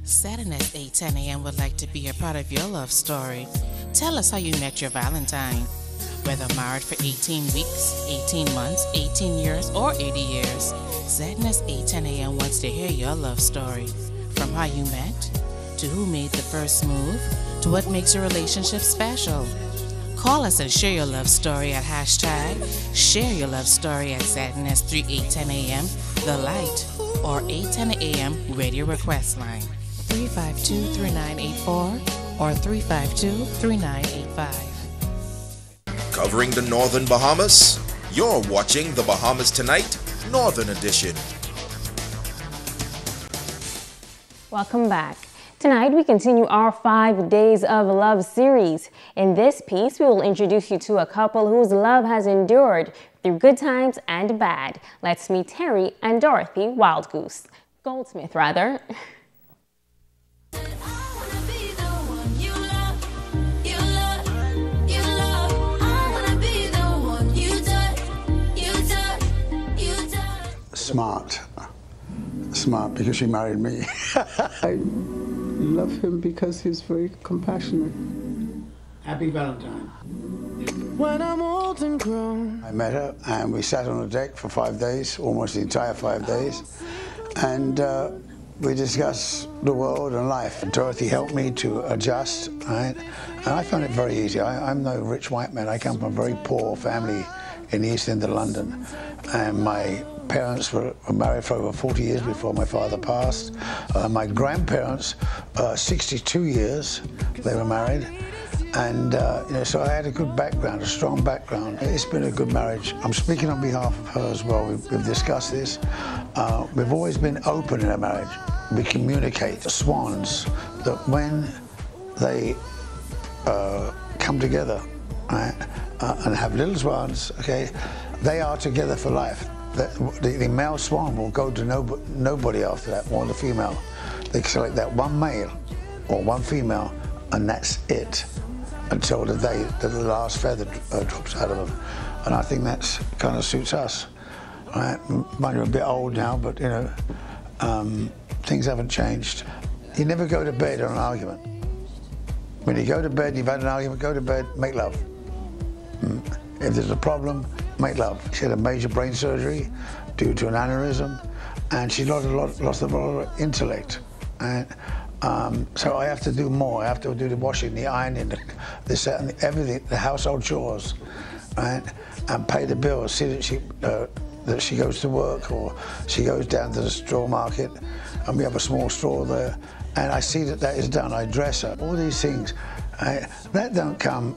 Saturn at 8:10 a.m. would like to be a part of your love story. Tell us how you met your Valentine. Whether married for 18 weeks, 18 months, 18 years, or 80 years, Sadness 8:10 a.m. wants to hear your love story. From how you met, to who made the first move, to what makes your relationship special. Call us and share your love story at hashtag Share Your Love Story at Sadness 8:10 a.m., The Light, or 8:10 a.m. radio request line. 352-3984 or 352-3985. Covering the Northern Bahamas, you're watching the Bahamas Tonight, Northern Edition. Welcome back. Tonight, we continue our 5 Days of Love series. In this piece, we will introduce you to a couple whose love has endured through good times and bad. Let's meet Terry and Dorothy Goldsmith, rather. Smart because she married me. I love him because he's very compassionate. Happy Valentine. When I'm old and grown. I met her and we sat on the deck for 5 days, almost the entire 5 days, and we discussed the world and life. Dorothy helped me to adjust, right? And I found it very easy. I'm no rich white man. I come from a very poor family in the East End of London, and my parents were married for over 40 years before my father passed. My grandparents, 62 years they were married. And so I had a good background, a strong background. It's been a good marriage. I'm speaking on behalf of her as well. We've discussed this. We've always been open in our marriage. We communicate. The swans, that when they come together, right, and have little swans, okay, they are together for life. The male swan will go to nobody after that, or the female. They select that one male or one female, and that's it, until the day that the last feather drops out of them. And I think that's kind of suits us. Right? Mind you're a bit old now, but things haven't changed. You never go to bed on an argument. When you go to bed, you've had an argument, go to bed, make love. If there's a problem, make love. She had a major brain surgery due to an aneurysm, and she lost a lot of intellect. And so I have to do more. I have to do the washing, the ironing, this, that, and everything, the household chores, right? And pay the bills. See that she goes to work, or she goes down to the straw market, and we have a small store there. And I see that is done. I dress her. All these things, that don't come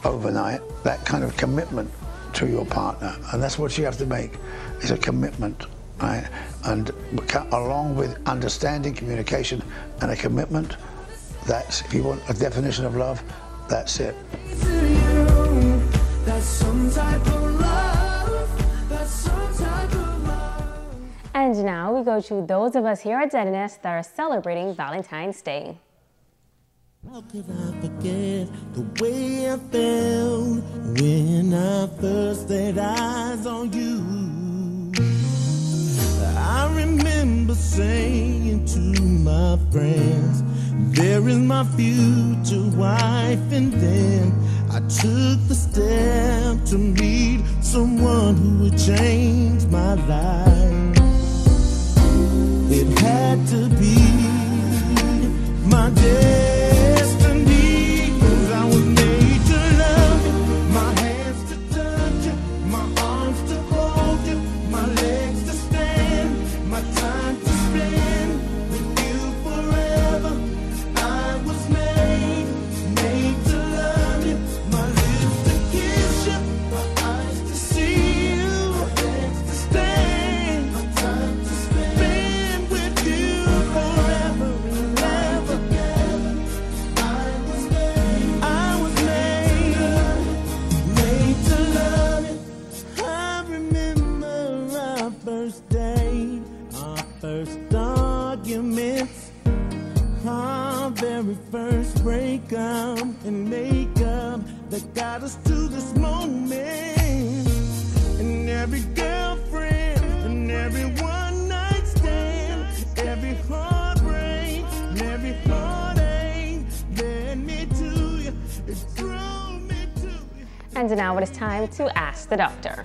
overnight. That kind of commitment to your partner, and that's what you have to make, is a commitment, right? And along with understanding, communication, and a commitment, that's, if you want a definition of love, that's it. And now we go to those of us here at ZNS that are celebrating Valentine's Day. How could I forget the way I felt when I first laid eyes on you? I remember saying to my friends, there is my future wife, and then I took the step to meet someone who would change my life. It had to be my destiny, 'cause I was made to love you, my hands to touch you, my arms to hold you, my legs to stand, my time to spend with you forever. I was made to love you, my lips to kiss you, my eyes to see you, my legs to stand, my first arguments, our very first breakup and makeup that got us to this moment. And every girlfriend and every one night stand, every heartbreak and every heartache led me to you, it drove me to you. And now it is time to Ask the Doctor.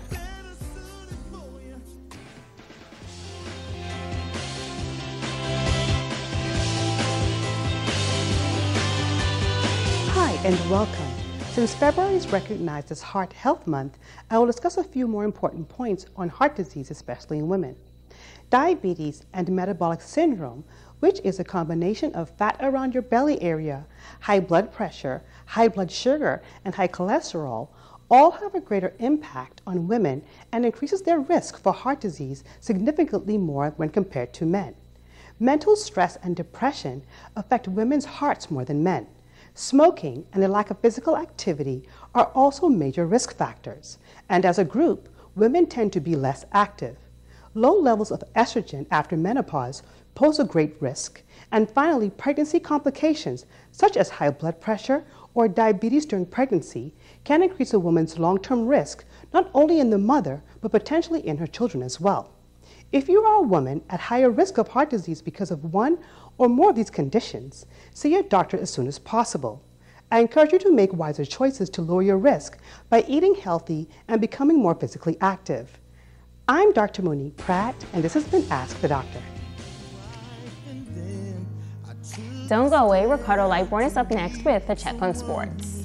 Hi and welcome. Since February is recognized as Heart Health Month, I will discuss a few more important points on heart disease, especially in women. Diabetes and metabolic syndrome, which is a combination of fat around your belly area, high blood pressure, high blood sugar, and high cholesterol, all have a greater impact on women and increases their risk for heart disease significantly more when compared to men. Mental stress and depression affect women's hearts more than men. Smoking and a lack of physical activity are also major risk factors, and as a group, women tend to be less active. Low levels of estrogen after menopause pose a great risk, and finally, pregnancy complications such as high blood pressure or diabetes during pregnancy can increase a woman's long-term risk not only in the mother, but potentially in her children as well. If you are a woman at higher risk of heart disease because of one or more of these conditions, see your doctor as soon as possible. I encourage you to make wiser choices to lower your risk by eating healthy and becoming more physically active. I'm Dr. Monique Pratt, and this has been Ask the Doctor. Don't go away, Ricardo Lightborn is up next with a check on sports.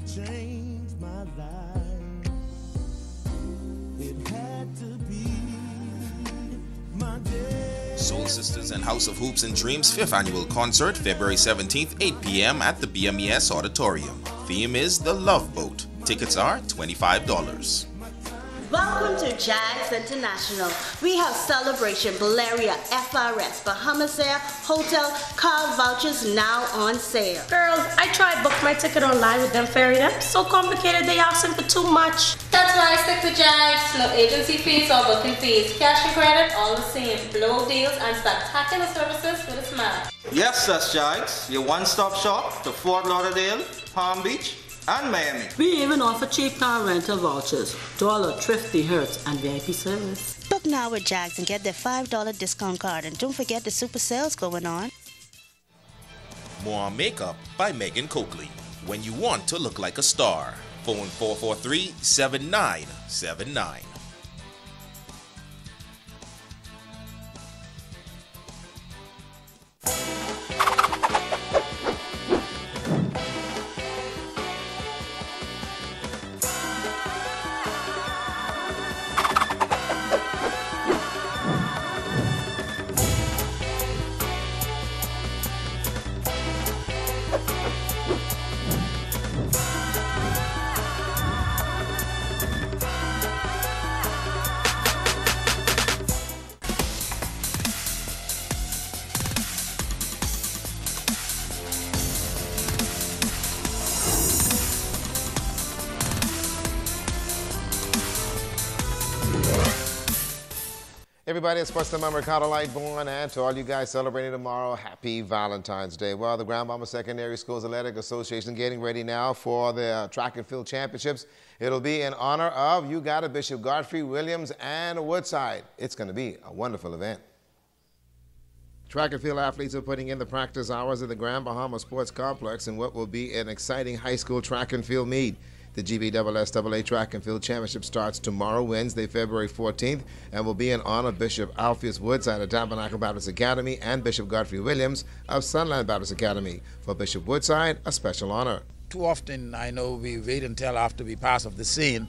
Soul Sisters and House of Hoops and Dreams 5th Annual Concert, February 17th, 8 p.m. at the BMES Auditorium. Theme is The Love Boat. Tickets are $25. Welcome to Jags International. We have Celebration, Valeria, FRS, Bahamas Air, Hotel, car vouchers now on sale. Girls, I tried book my ticket online with them ferry them. So complicated, they asking for too much. That's why I stick to Jags. No agency fees or booking fees. Cash and credit, all the same. Low deals and spectacular services with a smile. Yes, that's Jags. Your one-stop shop to Fort Lauderdale, Palm Beach, and Miami. We even offer cheap car rental vouchers, dollar, thrifty, Hertz, and VIP service. Book now with Jags and get their $5 discount card. And don't forget the super sales going on. More on Makeup by Megan Coakley. When you want to look like a star. Phone 443-7979. Everybody, it's Sports member Ricardo Lightborn, and to all you guys celebrating tomorrow, happy Valentine's Day. Well, the Grand Bahama Secondary Schools Athletic Association getting ready now for the track and field championships. It'll be in honor of, you got it, Bishop Godfrey Williams and Woodside. It's going to be a wonderful event. Track and field athletes are putting in the practice hours at the Grand Bahama Sports Complex in what will be an exciting high school track and field meet. The GBSSAA Track and Field Championship starts tomorrow, Wednesday, February 14th, and will be in honor of Bishop Alpheus Woodside of Tabernacle Baptist Academy and Bishop Godfrey Williams of Sunland Baptist Academy. For Bishop Woodside, a special honor. Too often, I know we wait until after we pass off the scene,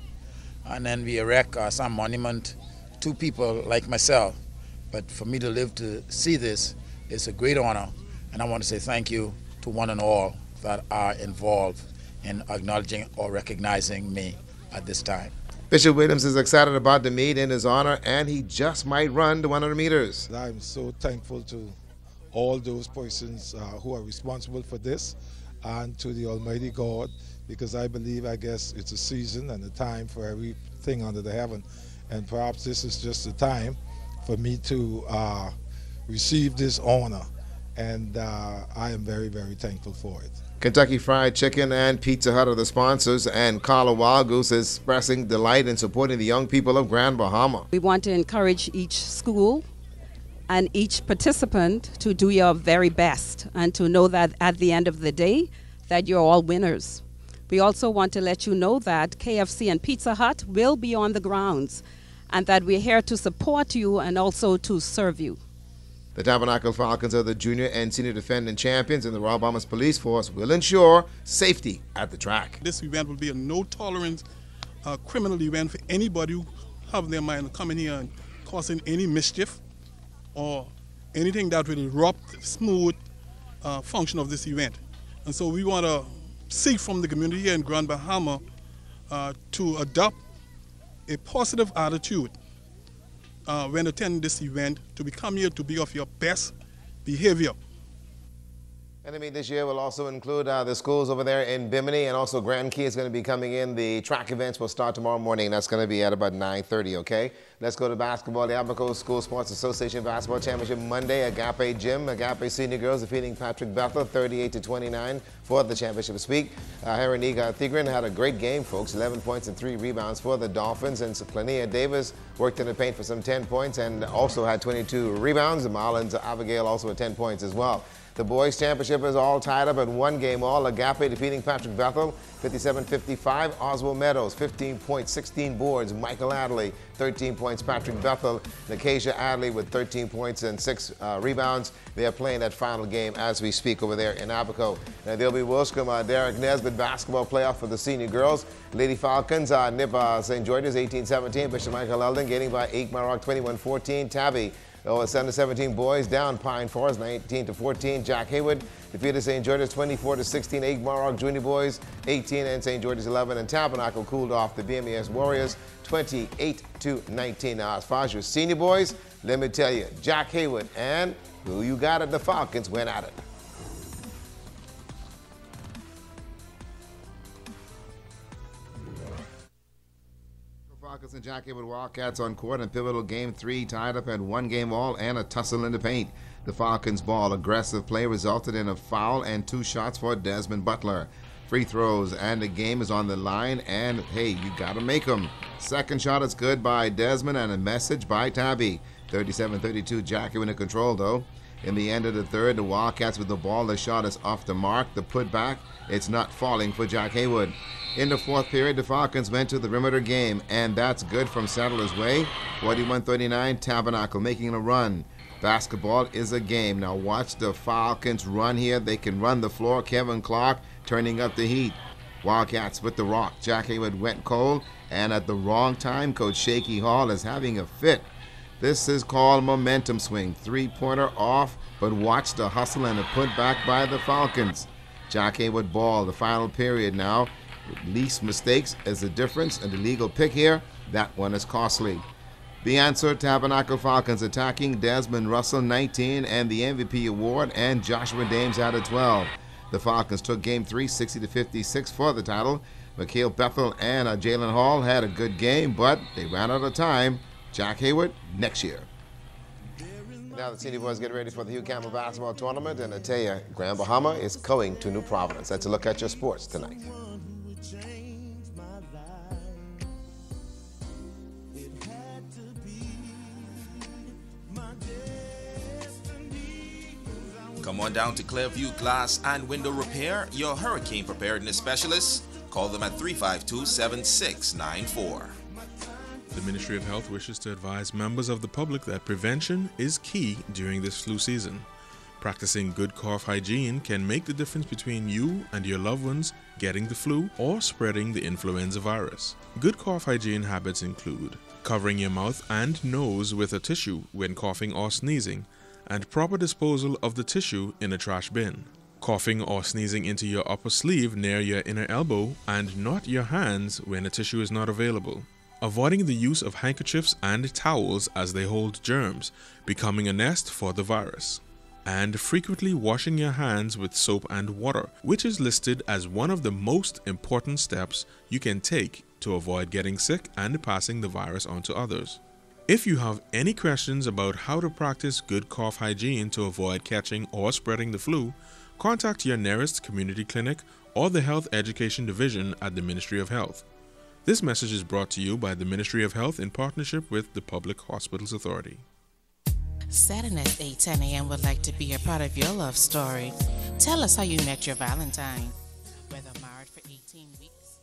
and then we erect some monument to people like myself. But for me to live to see this is a great honor, and I want to say thank you to one and all that are involved in acknowledging or recognizing me at this time. Bishop Williams is excited about the meet in his honor, and he just might run the 100 meters. I'm so thankful to all those persons who are responsible for this, and to the Almighty God, because I believe, I guess, it's a season and a time for everything under the heaven, and perhaps this is just the time for me to receive this honor, and I am very, very thankful for it. Kentucky Fried Chicken and Pizza Hut are the sponsors, and Carla Wild Goose is expressing delight in supporting the young people of Grand Bahama. We want to encourage each school and each participant to do your very best and to know that at the end of the day that you're all winners. We also want to let you know that KFC and Pizza Hut will be on the grounds and that we're here to support you and also to serve you. The Tabernacle Falcons are the junior and senior defending champions, and the Royal Bahamas Police Force will ensure safety at the track. This event will be a no-tolerance criminal event for anybody who have their mind coming here and causing any mischief or anything that will disrupt the smooth function of this event. And so we want to seek from the community here in Grand Bahama to adopt a positive attitude when attending this event, to become here to be of your best behavior. NEMA this year will also include the schools over there in Bimini, and also Grand Key is going to be coming in. The track events will start tomorrow morning. That's going to be at about 9:30, okay? Let's go to basketball. The Abaco School Sports Association Basketball Championship Monday. Agape Gym. Agape Senior Girls defeating Patrick Bethel 38-29 for the championship speak. Heroniga Thigrin had a great game, folks. 11 points and 3 rebounds for the Dolphins. And Plania Davis worked in the paint for some 10 points and also had 22 rebounds. Marlins Abigail also had 10 points as well. The boys' championship is all tied up at 1 game all. Agape defeating Patrick Bethel 57-55. Oswald Meadows 15 points, 16 boards. Michael Adley 13 points. Patrick Bethel, Nacasia Adley with 13 points and 6 rebounds. They are playing that final game as we speak over there in Abaco. Now they'll be Wilscombe Derek Nesbitt basketball playoff for the senior girls. Lady Falcons nip St. George's 18-17. Bishop Michael Eldon getting by Aikmarok 21-14. Tabby 7-17 boys down Pine Forest 19-14. Jack Haywood defeated St. George's 24-16. Aikmarok Junior Boys 18 and St. George's 11. And Tabernacle cooled off the BMES Warriors 28-19. Now as far as your senior boys, let me tell you, Jack Haywood and who you got at the Falcons went at it. Falcons and Jack Haywood Wildcats on court in pivotal game 3, tied up at 1 game all and a tussle in the paint. The Falcons' ball aggressive play resulted in a foul and 2 shots for Desmond Butler. Free throws and the game is on the line, and hey, you gotta make them. Second shot is good by Desmond and a message by Tabby. 37-32, Jack Haywood in control though. In the end of the third, the Wildcats with the ball, the shot is off the mark. The putback, it's not falling for Jack Haywood. In the fourth period, the Falcons went to the perimeter game, and that's good from Saddler's Way. 41-39, Tabernacle making a run. Basketball is a game. Now watch the Falcons run here. They can run the floor. Kevin Clark turning up the heat. Wildcats with the rock. Jack Haywood went cold, and at the wrong time, Coach Shaky Hall is having a fit. This is called momentum swing. 3-pointer off, but watch the hustle and the putback by the Falcons. Jack Haywood ball, the final period now. Least mistakes is the difference, and the legal pick here, that one is costly. The answer, Tabernacle Falcons attacking. Desmond Russell 19 and the MVP award, and Joshua Dames added 12. The Falcons took game 3 60-56 for the title. Mikhail Bethel and Jalen Hall had a good game, but they ran out of time. Jack Haywood next year. Now the senior boys get ready for the Hugh Campbell basketball tournament, and I tell you, Grand Bahama is going to New Providence. That's a look at your sports tonight. Come on down to Clearview Glass and Window Repair, your hurricane preparedness specialists. Call them at 352-7694. The Ministry of Health wishes to advise members of the public that prevention is key during this flu season. Practicing good cough hygiene can make the difference between you and your loved ones getting the flu or spreading the influenza virus. Good cough hygiene habits include covering your mouth and nose with a tissue when coughing or sneezing, and proper disposal of the tissue in a trash bin. Coughing or sneezing into your upper sleeve near your inner elbow and not your hands when a tissue is not available. Avoiding the use of handkerchiefs and towels as they hold germs, becoming a nest for the virus. And frequently washing your hands with soap and water, which is listed as one of the most important steps you can take to avoid getting sick and passing the virus on to others. If you have any questions about how to practice good cough hygiene to avoid catching or spreading the flu, contact your nearest community clinic or the Health Education Division at the Ministry of Health. This message is brought to you by the Ministry of Health in partnership with the Public Hospitals Authority. Saturn at 8:10 a.m. would like to be a part of your love story. Tell us how you met your Valentine. Whether married for 18 weeks,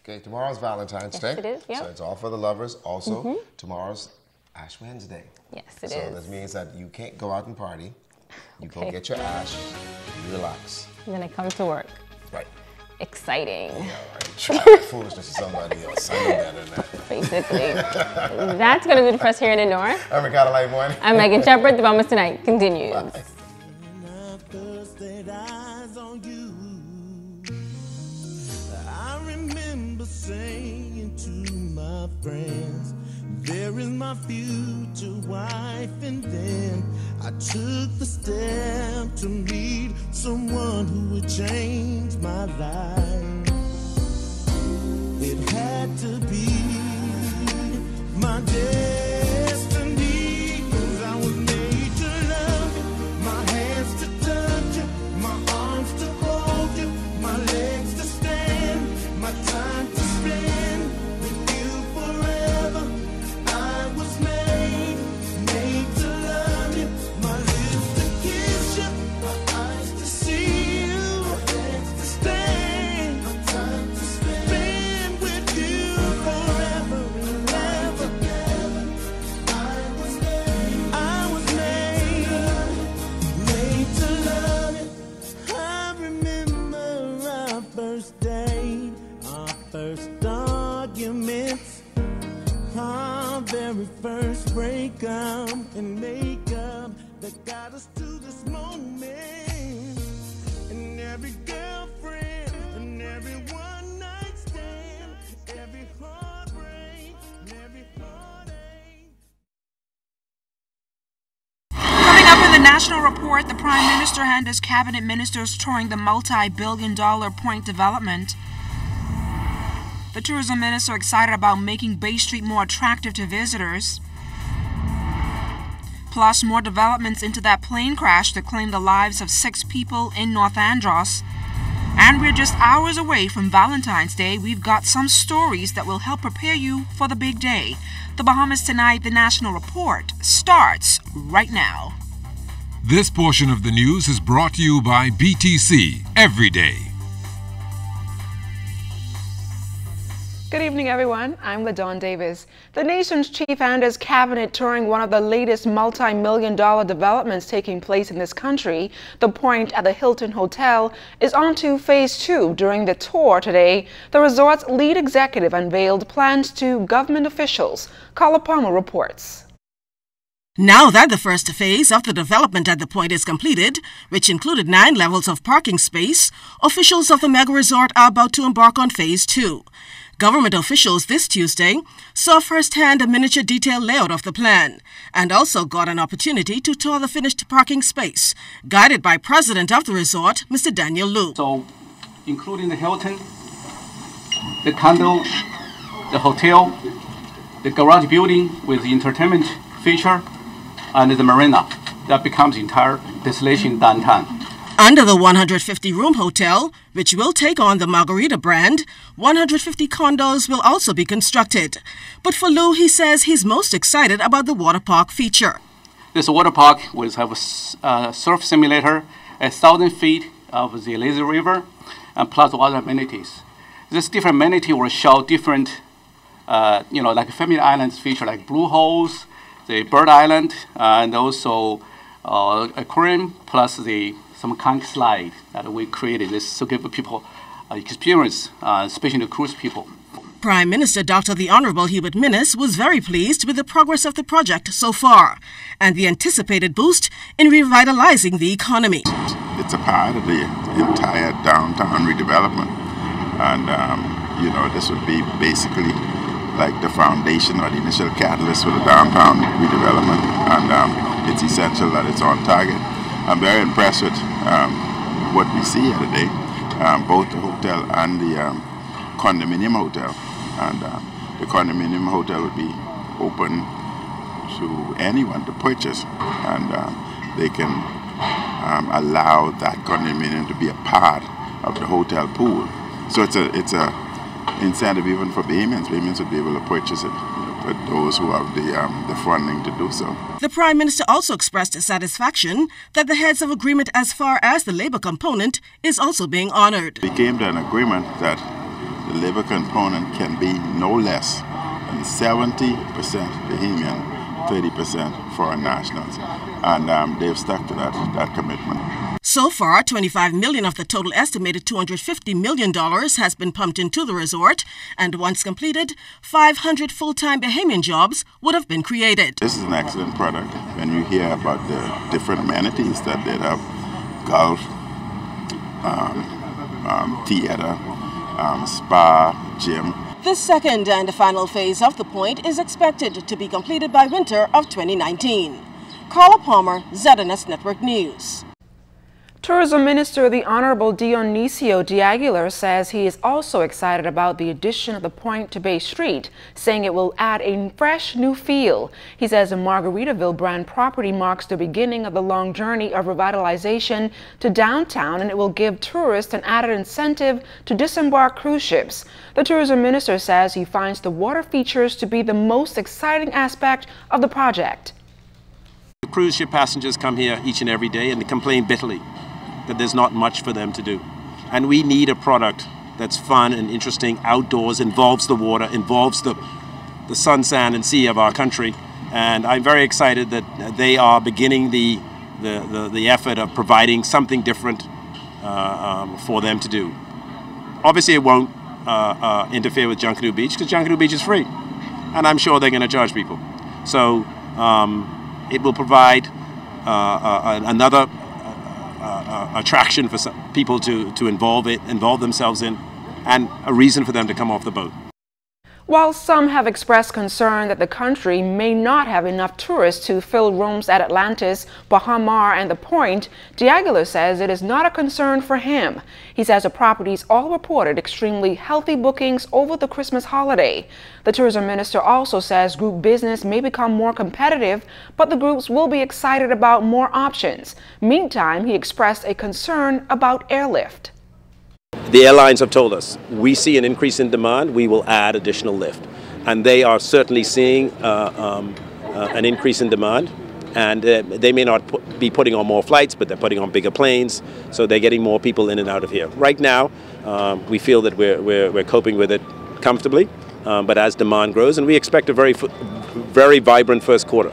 Okay, tomorrow's Valentine's Day. Yes, it is, yep. So it's all for the lovers. Also, tomorrow's Ash Wednesday. Yes, it so is. that means that you can't go out and party. You go Okay. get your ash, relax. And then I come to work. Right. Exciting. Yeah, right. Try that foolishness to somebody else. I know better than that. Basically. That's going to do it for us here in the North. I'm Ricardo Light Morning. I'm Megan Shepard. The Bahamas Tonight continues. Bye. I remember saying to my friends, there is my future wife, and then I took the step to meet someone who would change my life. It had to be my destiny, 'cause I was made to love you, my hands to touch you, my arms to hold you, my legs to stand, my time to spend with you forever. I was made to love you, my lips to kiss you, my eyes to see you, my legs to stand, my time to spend with you forever and ever. I was made to love you. I remember our first date, our first arguments, our very first breakup and makeup that got us to this moment. And every girlfriend and every one night stand, every heartbreak and every heartache. Coming up in the National Report, the Prime Minister and his cabinet ministers touring the multi-billion-dollar point development. The tourism minister excited about making Bay Street more attractive to visitors. Plus, more developments into that plane crash that claimed the lives of 6 people in North Andros. And we're just hours away from Valentine's Day. We've got some stories that will help prepare you for the big day. The Bahamas Tonight, the National Report, starts right now. This portion of the news is brought to you by BTC Every Day. Good evening, everyone. I'm LaDawn Davis. The nation's chief and his cabinet touring one of the latest multi-million-dollar developments taking place in this country. The Point at the Hilton Hotel is on to Phase 2. During the tour today, the resort's lead executive unveiled plans to government officials. Carla Palmer reports. Now that the first phase of the development at the Point is completed, which included 9 levels of parking space, officials of the mega resort are about to embark on Phase 2. Government officials this Tuesday saw firsthand a miniature detailed layout of the plan and also got an opportunity to tour the finished parking space, guided by President of the resort, Mr. Daniel Liu. So, including the Hilton, the condo, the hotel, the garage building with the entertainment feature, and the marina, that becomes entire destination downtown. Under the 150-room hotel, which will take on the Margarita brand, 150 condos will also be constructed. But for Lou, he says he's most excited about the water park feature. This water park will have a surf simulator, 1,000 feet of the lazy river, and plus other amenities. This different amenity will show different, like family islands feature, like blue holes, the bird island, and also aquarium, plus some kind of slide that we created. This to give people experience, especially the cruise people. Prime Minister Dr. the Honorable Hubert Minnis was very pleased with the progress of the project so far and the anticipated boost in revitalizing the economy. It's a part of the entire downtown redevelopment, and this would be basically like the foundation or the initial catalyst for the downtown redevelopment, and it's essential that it's on target. I'm very impressed with what we see here today. Both the hotel and the condominium hotel, and the condominium hotel would be open to anyone to purchase, and they can allow that condominium to be a part of the hotel pool. So it's a incentive even for Bahamians. Bahamians would be able to purchase it, for those who have the funding to do so. The Prime Minister also expressed satisfaction that the heads of agreement as far as the labor component is also being honored. We came to an agreement that the labor component can be no less than 70% Bahamian, 30% foreign nationals, and they've stuck to that commitment. So far, $25 million of the total estimated $250 million has been pumped into the resort, and once completed, 500 full-time Bahamian jobs would have been created. This is an excellent product. When you hear about the different amenities that they have, golf, theater, spa, gym. The second and final phase of the point is expected to be completed by winter of 2019. Carla Palmer, ZNS Network News. Tourism Minister the Honorable Dionisio D'Aguilar says he is also excited about the addition of the point to Bay Street, saying it will add a fresh new feel. He says the Margaritaville brand property marks the beginning of the long journey of revitalization to downtown, and it will give tourists an added incentive to disembark cruise ships. The tourism minister says he finds the water features to be the most exciting aspect of the project. Cruise ship passengers come here each and every day and they complain bitterly that there's not much for them to do. And we need a product that's fun and interesting, outdoors, involves the water, involves the sun, sand, and sea of our country. And I'm very excited that they are beginning the effort of providing something different for them to do. Obviously, it won't interfere with Junkanoo Beach, because Junkanoo Beach is free. And I'm sure they're going to charge people. So it will provide another attraction for some people to involve themselves in, and a reason for them to come off the boat. While some have expressed concern that the country may not have enough tourists to fill rooms at Atlantis, Bahama, and the Point, D'Aguilar says it is not a concern for him. He says the properties all reported extremely healthy bookings over the Christmas holiday. The tourism minister also says group business may become more competitive, but the groups will be excited about more options. Meantime, he expressed a concern about airlift. The airlines have told us, we see an increase in demand, we will add additional lift. And they are certainly seeing an increase in demand. And they may not be putting on more flights, but they're putting on bigger planes. So they're getting more people in and out of here. Right now, we feel that we're coping with it comfortably. But as demand grows, and we expect a very vibrant first quarter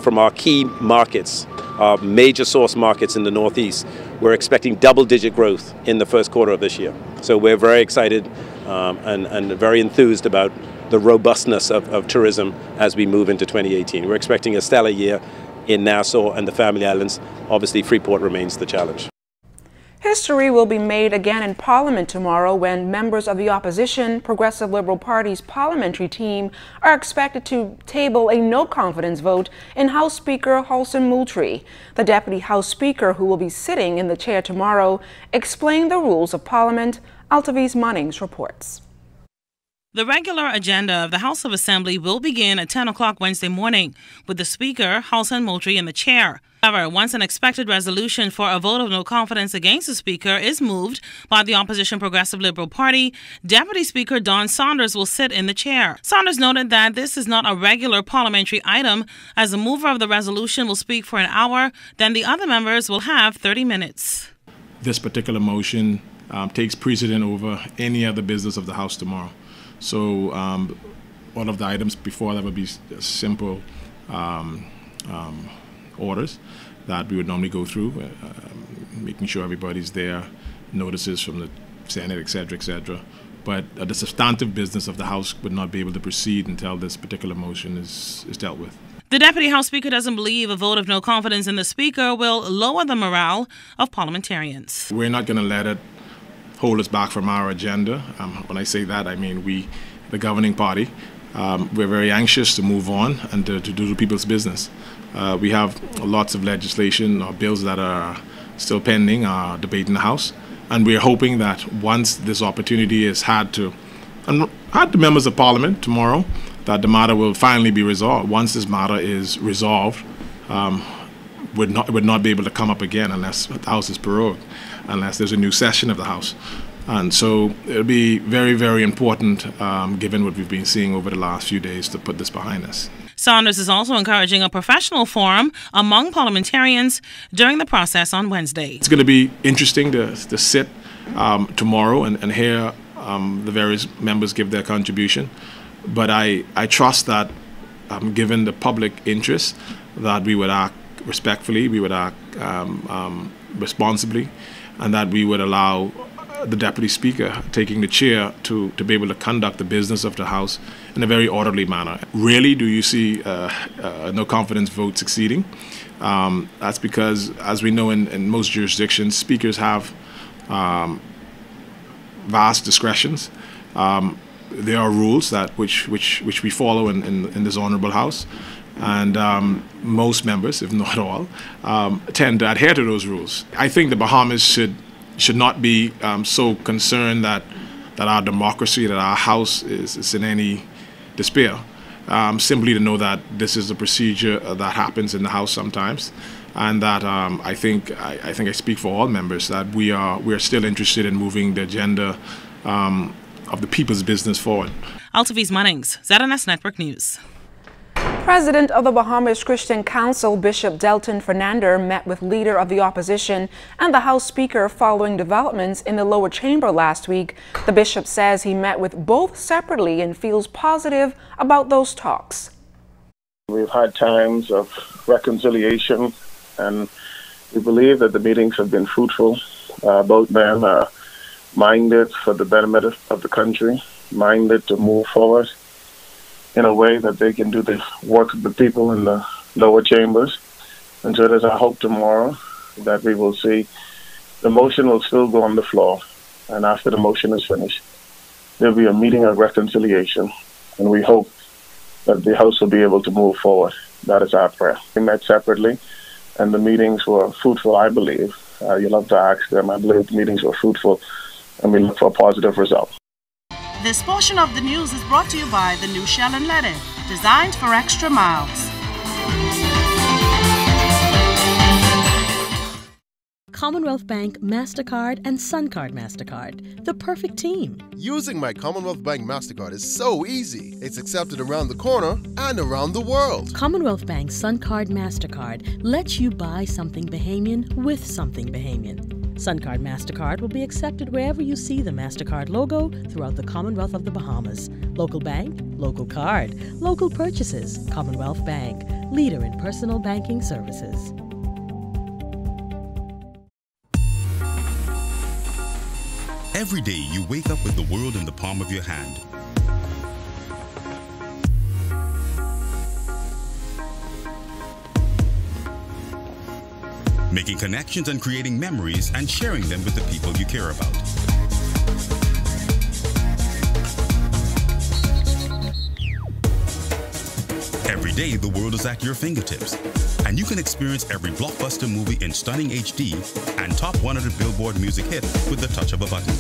from our key markets, our major source markets in the Northeast, we're expecting double-digit growth in the first quarter of this year. So we're very excited and very enthused about the robustness of tourism as we move into 2018. We're expecting a stellar year in Nassau and the Family Islands. Obviously, Freeport remains the challenge. History will be made again in Parliament tomorrow when members of the opposition Progressive Liberal Party's parliamentary team are expected to table a no-confidence vote in House Speaker Halson Moultrie. The Deputy House Speaker, who will be sitting in the chair tomorrow, explained the rules of Parliament. Altaviz Munnings reports. The regular agenda of the House of Assembly will begin at 10 o'clock Wednesday morning with the Speaker, Halson Moultrie, in the chair. However, once an expected resolution for a vote of no confidence against the Speaker is moved by the opposition Progressive Liberal Party, Deputy Speaker Don Saunders will sit in the chair. Saunders noted that this is not a regular parliamentary item, as the mover of the resolution will speak for an hour, then the other members will have 30 minutes. This particular motion takes precedent over any other business of the House tomorrow. So all of the items before that would be simple orders that we would normally go through, making sure everybody's there, notices from the Senate, etc., etc. But the substantive business of the House would not be able to proceed until this particular motion is dealt with. The Deputy House Speaker doesn't believe a vote of no confidence in the Speaker will lower the morale of parliamentarians. We're not going to let it hold us back from our agenda. When I say that, I mean we, the governing party, we're very anxious to move on and to do the people's business. We have lots of legislation or bills that are still pending, debate in the House, And we're hoping that once this opportunity is had to the members of Parliament tomorrow, that the matter will finally be resolved. Once this matter is resolved, would not be able to come up again unless the House is prorogued, unless there's a new session of the House. And so it'll be very, very important, given what we've been seeing over the last few days, to put this behind us. Saunders is also encouraging a professional forum among parliamentarians during the process on Wednesday. It's going to be interesting to sit tomorrow and hear the various members give their contribution. But I trust that, given the public interest, that we would act respectfully, we would act responsibly, and that we would allow the Deputy Speaker taking the chair to be able to conduct the business of the House in a very orderly manner. Rarely do you see a no confidence vote succeeding. That's because, as we know in most jurisdictions, speakers have vast discretions. There are rules which we follow in this honourable House, and most members, if not all, tend to adhere to those rules. I think the Bahamas should not be so concerned that our democracy, that our House is in any despair. Simply to know that this is a procedure that happens in the House sometimes, and that I think I speak for all members that we are still interested in moving the agenda of the people's business forward. Altaviz Munnings, ZNS Network News. President of the Bahamas Christian Council, Bishop Delton Fernandez, met with Leader of the Opposition and the House Speaker following developments in the lower chamber last week. The bishop says he met with both separately and feels positive about those talks. We've had times of reconciliation, and we believe that the meetings have been fruitful. Both men are minded for the betterment of the country, minded to move forward in a way that they can do the work of the people in the lower chambers. And so there's a hope tomorrow that we will see the motion will still go on the floor, and after the motion is finished, there'll be a meeting of reconciliation, and we hope that the House will be able to move forward. That is our prayer. We met separately, and the meetings were fruitful, I believe. You'll have to ask them. I believe the meetings were fruitful, and we look for a positive result. This portion of the news is brought to you by the new Shell and Leaded, designed for extra miles. Commonwealth Bank MasterCard and SunCard MasterCard, the perfect team. Using my Commonwealth Bank MasterCard is so easy. It's accepted around the corner and around the world. Commonwealth Bank SunCard MasterCard lets you buy something Bahamian with something Bahamian. SunCard MasterCard will be accepted wherever you see the MasterCard logo throughout the Commonwealth of the Bahamas. Local bank, local card, local purchases. Commonwealth Bank, leader in personal banking services. Every day you wake up with the world in the palm of your hand. Making connections and creating memories and sharing them with the people you care about. Every day the world is at your fingertips, and you can experience every blockbuster movie in stunning HD and top 100 Billboard music hit with the touch of a button.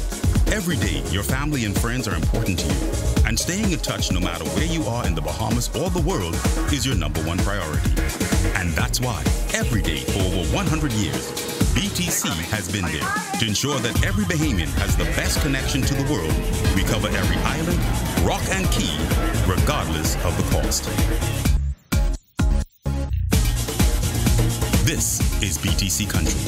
Every day your family and friends are important to you, and staying in touch no matter where you are in the Bahamas or the world is your #1 priority. And that's why every day for over 100 years, BTC has been there to ensure that every Bahamian has the best connection to the world. We cover every island, rock and key, regardless of the cost. This is BTC Country.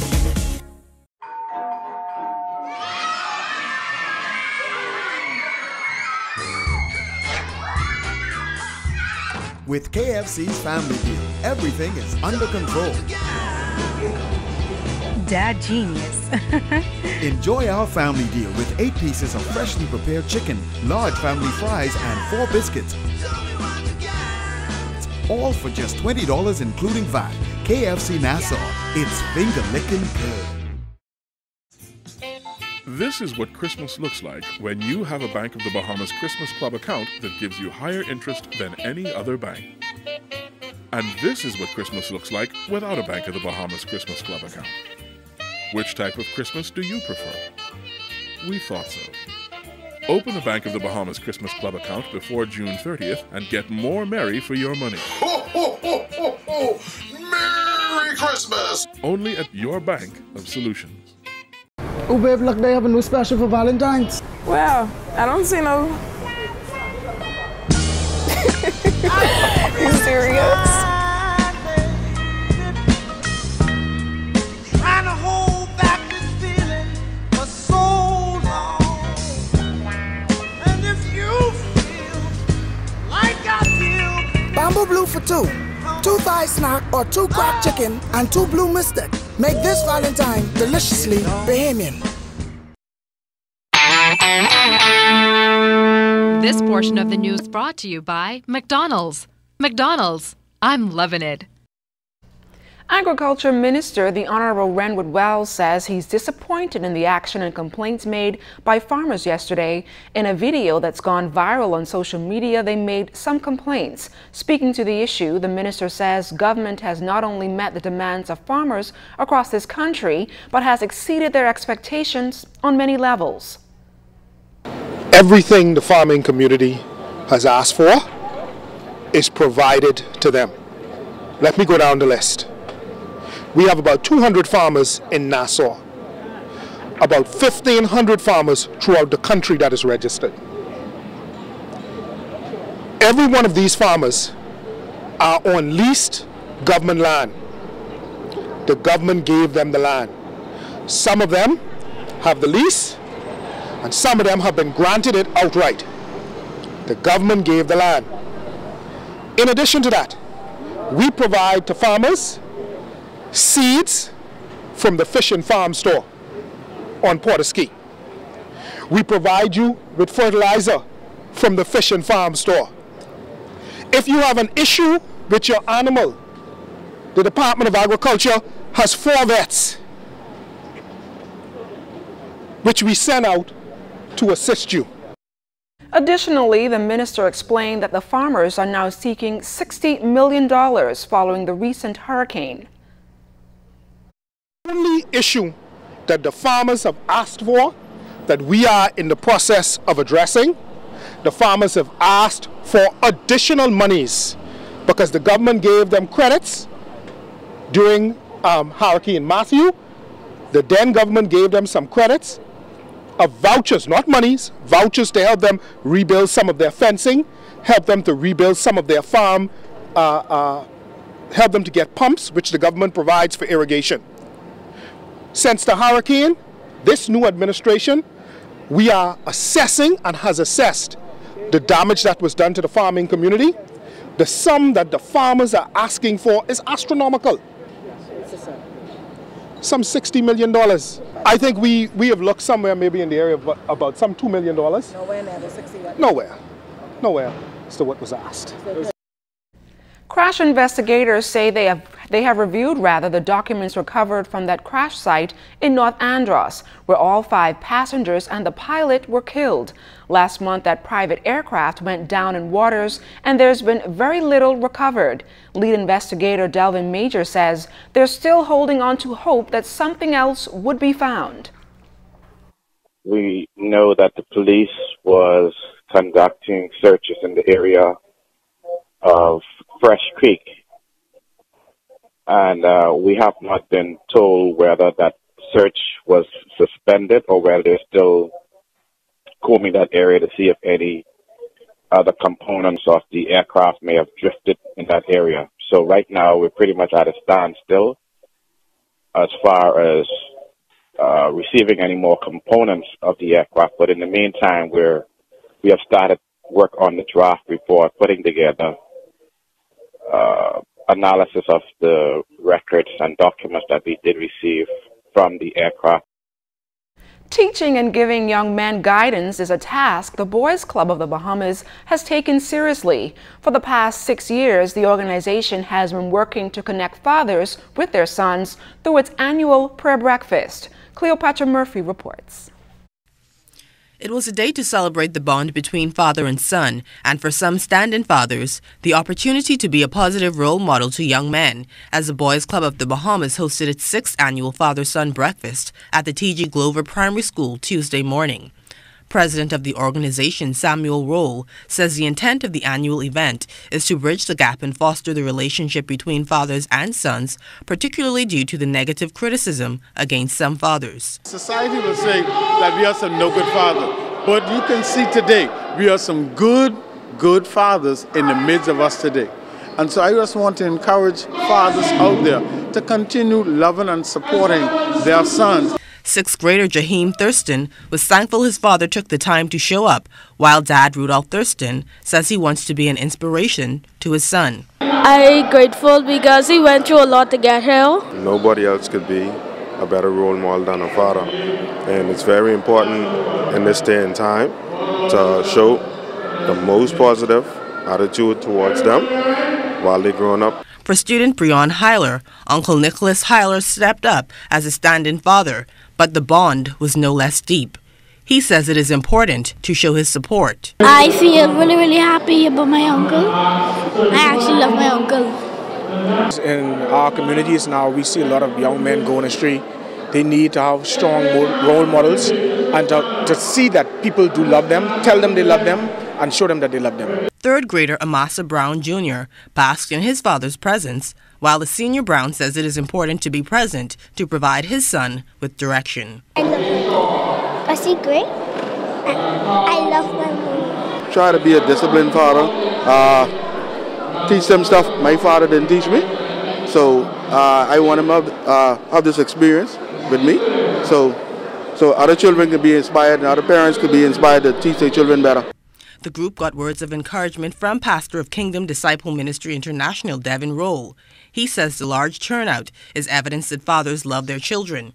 With KFC's Family Deal, everything is under control. Dad genius. Enjoy our family deal with 8 pieces of freshly prepared chicken, large family fries, and 4 biscuits. All for just $20 including VAT. KFC Nassau, it's finger-licking good. This is what Christmas looks like when you have a Bank of the Bahamas Christmas Club account that gives you higher interest than any other bank. And this is what Christmas looks like without a Bank of the Bahamas Christmas Club account. Which type of Christmas do you prefer? We thought so. Open a Bank of the Bahamas Christmas Club account before June 30th and get more merry for your money. Ho, ho, ho, ho, ho! Merry Christmas! Only at your Bank of Solutions. Oh, babe, look, they have a new special for Valentine's. Well, I don't see no... You serious? Trying to hold back this feeling for so long. And if you feel like I feel... Bamboo Blue for two. 2 thigh snack or 2 cracked chicken and 2 blue mystic. Make this Valentine deliciously Bahamian. This portion of the news brought to you by McDonald's. McDonald's, I'm loving it. Agriculture Minister, the Honorable Renwood Wells, says he's disappointed in the action and complaints made by farmers yesterday. In a video that's gone viral on social media, they made some complaints. Speaking to the issue, the minister says government has not only met the demands of farmers across this country, but has exceeded their expectations on many levels. Everything the farming community has asked for is provided to them. Let me go down the list. We have about 200 farmers in Nassau, about 1,500 farmers throughout the country that is registered. Every one of these farmers are on leased government land. The government gave them the land. Some of them have the lease, and some of them have been granted it outright. The government gave the land. In addition to that, we provide to farmers seeds from the Fish and Farm store on Portaski. We provide you with fertilizer from the Fish and Farm store. If you have an issue with your animal, the Department of Agriculture has 4 vets which we send out to assist you. Additionally, the minister explained that the farmers are now seeking $60 million following the recent hurricane. The only issue that the farmers have asked for, that we are in the process of addressing, the farmers have asked for additional monies because the government gave them credits during Hurricane Matthew. The then government gave them some credits of vouchers, not monies, vouchers to help them rebuild some of their fencing, help them to rebuild some of their farm, help them to get pumps, which the government provides for irrigation. Since the hurricane, this new administration, we are assessing and has assessed the damage that was done to the farming community. The sum that the farmers are asking for is astronomical. Some $60 million. I think we have looked somewhere maybe in the area of about some $2 million. Nowhere near the 60. Nowhere as to what was asked. Crash investigators say they have reviewed the documents recovered from that crash site in North Andros, where all 5 passengers and the pilot were killed. Last month, that private aircraft went down in waters, and there's been very little recovered. Lead investigator Delvin Major says they're still holding on to hope that something else would be found. We know that the police was conducting searches in the area of Fresh Creek, and we have not been told whether that search was suspended or whether they're still combing that area to see if any other components of the aircraft may have drifted in that area. So right now we're pretty much at a standstill as far as receiving any more components of the aircraft, but in the meantime we have started work on the draft report, putting together analysis of the records and documents that we did receive from the aircraft. Teaching and giving young men guidance is a task the Boys Club of the Bahamas has taken seriously. For the past 6 years, the organization has been working to connect fathers with their sons through its annual prayer breakfast. Cleopatra Murphy reports. It was a day to celebrate the bond between father and son, and for some stand-in fathers, the opportunity to be a positive role model to young men, as the Boys Club of the Bahamas hosted its 6th annual father-son breakfast at the T.G. Glover Primary School Tuesday morning. President of the organization, Samuel Roll, says the intent of the annual event is to bridge the gap and foster the relationship between fathers and sons, particularly due to the negative criticism against some fathers. Society will say that we are some no good fathers, but you can see today we are some good fathers in the midst of us today. And so I just want to encourage fathers out there to continue loving and supporting their sons. 6th grader Jaheim Thurston was thankful his father took the time to show up, while dad Rudolph Thurston says he wants to be an inspiration to his son. I'm grateful because he went through a lot to get here. Nobody else could be a better role model than a father. And it's very important in this day and time to show the most positive attitude towards them while they're growing up. For student Breon Heiler, Uncle Nicholas Heiler stepped up as a stand-in father, but the bond was no less deep. He says it is important to show his support. I feel really happy about my uncle. I actually love my uncle. In our communities now, we see a lot of young men going astray. They need to have strong role models and to see that people do love them, tell them they love them, and show them that they love them. 3rd grader Amasa Brown Jr. basked in his father's presence, while the senior Brown says it is important to be present to provide his son with direction. I love my mom. Was he great? I love my mom. Try to be a disciplined father. Teach them stuff my father didn't teach me. So I want him to have this experience with me. So other children can be inspired and other parents could be inspired to teach their children better. The group got words of encouragement from pastor of Kingdom Disciple Ministry International, Devin Roll. He says the large turnout is evidence that fathers love their children.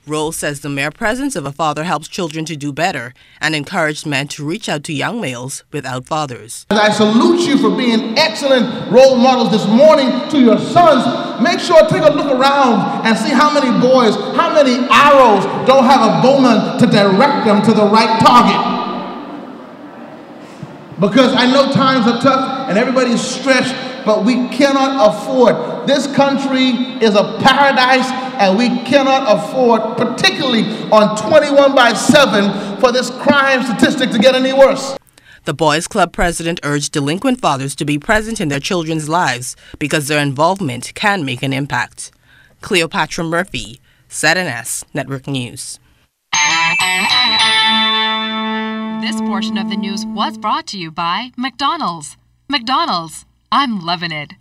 Roll says the mere presence of a father helps children to do better and encouraged men to reach out to young males without fathers. I salute you for being excellent role models this morning to your sons. Make sure to take a look around and see how many boys, how many arrows don't have a bowman to direct them to the right target. Because I know times are tough and everybody's stretched, but we cannot afford. This country is a paradise and we cannot afford, particularly on 21/7, for this crime statistic to get any worse. The Boys Club president urged delinquent fathers to be present in their children's lives because their involvement can make an impact. Cleopatra Murphy, ZNS Network News. This portion of the news was brought to you by McDonald's. McDonald's, I'm loving it.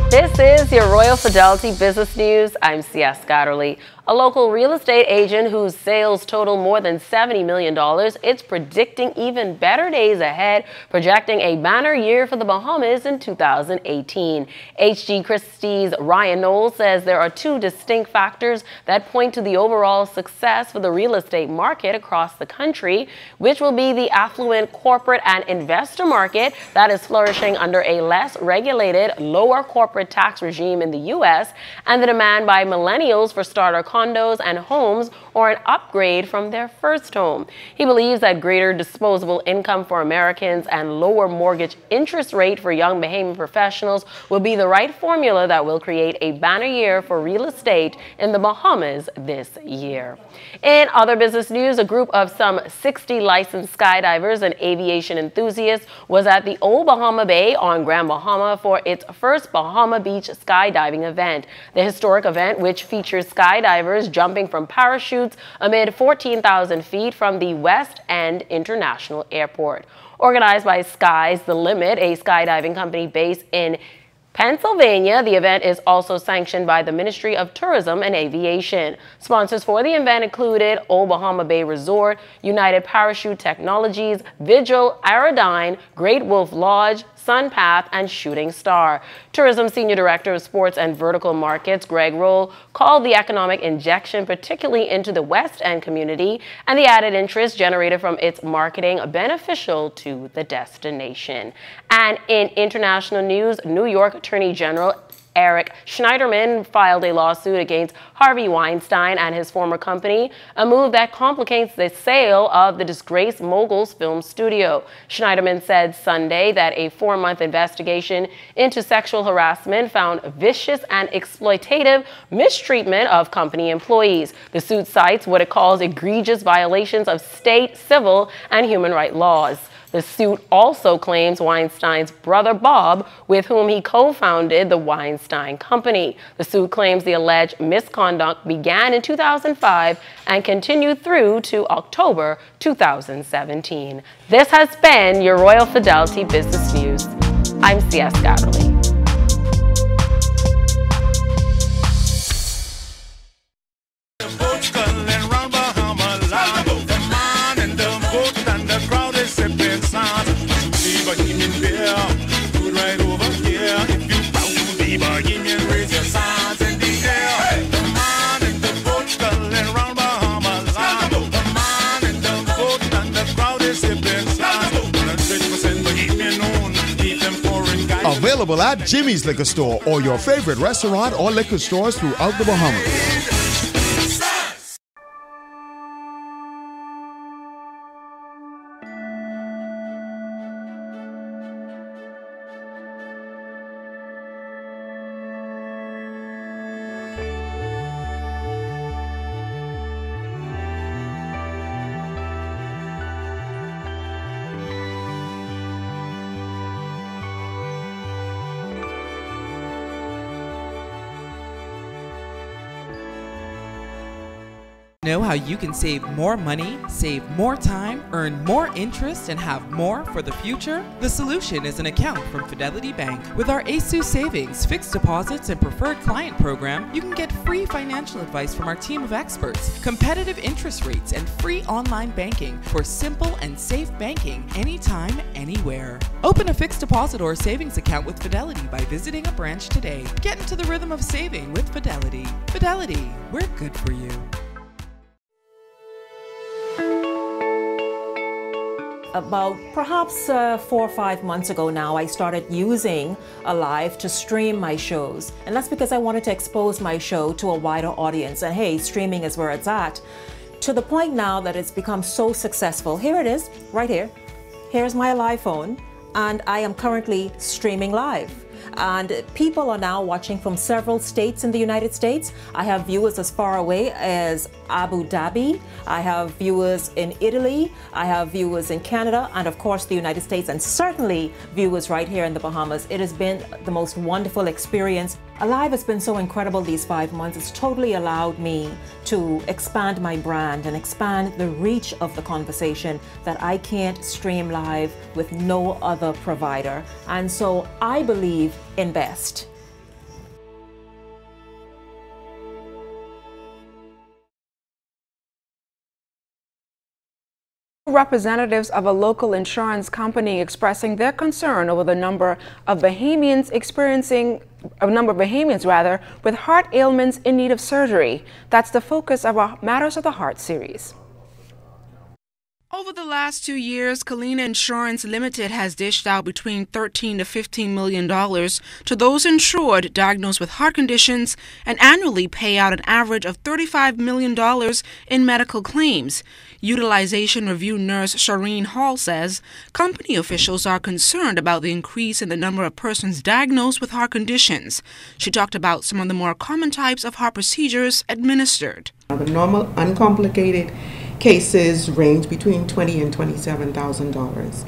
This is your Royal Fidelity Business News. I'm C.S. Scatterly. A local real estate agent whose sales total more than $70 million, it's predicting even better days ahead, projecting a banner year for the Bahamas in 2018. HG Christie's Ryan Knowles says there are 2 distinct factors that point to the overall success for the real estate market across the country, which will be the affluent corporate and investor market that is flourishing under a less regulated, lower corporate tax regime in the U.S., and the demand by millennials for starter condos and homes or an upgrade from their first home. He believes that greater disposable income for Americans and lower mortgage interest rate for young Bahamian professionals will be the right formula that will create a banner year for real estate in the Bahamas this year. In other business news, a group of some 60 licensed skydivers and aviation enthusiasts was at the Old Bahama Bay on Grand Bahama for its first Bahama Beach skydiving event. The historic event, which features skydivers jumping from parachutes amid 14,000 feet from the West End International Airport. Organized by Sky's the Limit, a skydiving company based in Pennsylvania, the event is also sanctioned by the Ministry of Tourism and Aviation. Sponsors for the event included Old Bahama Bay Resort, United Parachute Technologies, Vigil, Aerodyne, Great Wolf Lodge, Sunpath, and Shooting Star. Tourism Senior Director of Sports and Vertical Markets, Greg Roll, called the economic injection, particularly into the West End community, and the added interest generated from its marketing beneficial to the destination. And in international news, New York Attorney General Eric Schneiderman filed a lawsuit against Harvey Weinstein and his former company, a move that complicates the sale of the disgraced mogul's film studio. Schneiderman said Sunday that a 4-month investigation into sexual harassment found vicious and exploitative mistreatment of company employees. The suit cites what it calls egregious violations of state, civil, and human rights laws. The suit also claims Weinstein's brother Bob, with whom he co-founded the Weinstein Company. The suit claims the alleged misconduct began in 2005 and continued through to October 2017. This has been your Royal Fidelity Business News. I'm C.S. Gatterly. Available at Jimmy's Liquor Store or your favorite restaurant or liquor stores throughout the Bahamas. Know how you can save more money, save more time, earn more interest, and have more for the future? The solution is an account from Fidelity Bank. With our ASU Savings, fixed deposits, and preferred client program, you can get free financial advice from our team of experts, competitive interest rates, and free online banking for simple and safe banking anytime, anywhere. Open a fixed deposit or savings account with Fidelity by visiting a branch today. Get into the rhythm of saving with Fidelity. Fidelity, we're good for you. About perhaps 4 or 5 months ago now, I started using Alive to stream my shows. And that's because I wanted to expose my show to a wider audience. And hey, streaming is where it's at. To the point now that it's become so successful. Here it is, right here. Here's my Alive phone. And I am currently streaming live. And people are now watching from several states in the United States. I have viewers as far away as Abu Dhabi. I have viewers in Italy. I have viewers in Canada, and of course the United States, and certainly viewers right here in the Bahamas. It has been the most wonderful experience. Alive has been so incredible these 5 months. It's totally allowed me to expand my brand and expand the reach of the conversation that I can't stream live with no other provider. And so I believe invest. Representatives of a local insurance company expressing their concern over the number of Bahamians with heart ailments in need of surgery. That's the focus of our Matters of the Heart series. Over the last 2 years, Kalina Insurance Limited has dished out between $13 to $15 million to those insured diagnosed with heart conditions and annually pay out an average of $35 million in medical claims. Utilization Review nurse Shireen Hall says company officials are concerned about the increase in the number of persons diagnosed with heart conditions. She talked about some of the more common types of heart procedures administered. The normal, uncomplicated cases range between $20,000 and $27,000.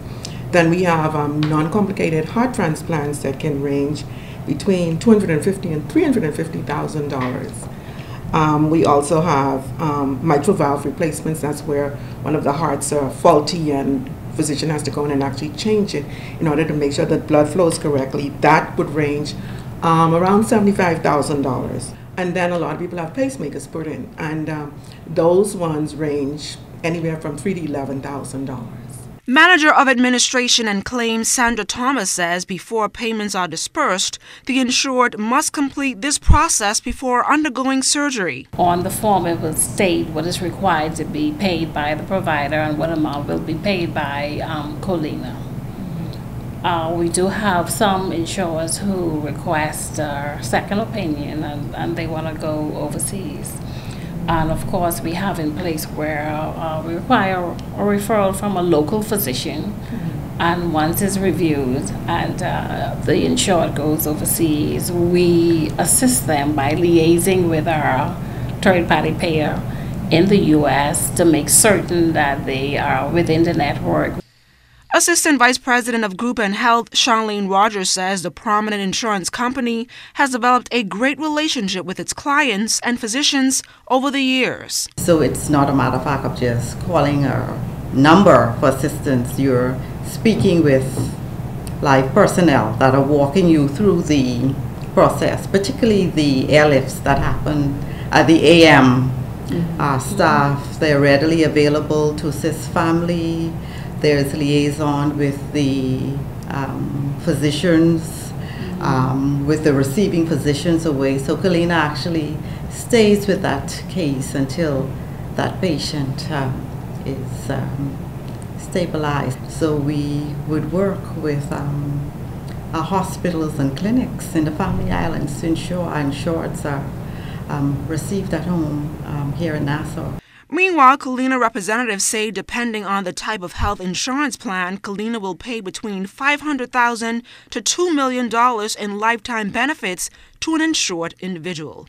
Then we have non-complicated heart transplants that can range between $250,000 and $350,000. We also have mitral valve replacements. That's where one of the hearts are faulty and physician has to go in and actually change it in order to make sure that blood flows correctly. That would range around $75,000. And then a lot of people have pacemakers put in, and those ones range anywhere from $3,000 to $11,000. Manager of Administration and Claims Sandra Thomas says before payments are dispersed, the insured must complete this process before undergoing surgery. On the form, it will state what is required to be paid by the provider and what amount will be paid by Colina. We do have some insurers who request a second opinion and they want to go overseas. And of course, we have in place where we require a referral from a local physician. And once it's reviewed and the insured goes overseas, we assist them by liaising with our third-party payer in the U.S. to make certain that they are within the network. Assistant Vice President of Group and Health, Charlene Rogers, says the prominent insurance company has developed a great relationship with its clients and physicians over the years. So it's not a matter of fact of just calling a number for assistance. You're speaking with live personnel that are walking you through the process, particularly the airlifts that happen at the AM. Staff, they're readily available to assist family. There's liaison with the physicians, with the receiving physicians away. So Kalina actually stays with that case until that patient is stabilized. So we would work with our hospitals and clinics in the Family Islands to ensure our insureds are received at home here in Nassau. Meanwhile, Kalina representatives say depending on the type of health insurance plan, Kalina will pay between $500,000 to $2 million in lifetime benefits to an insured individual.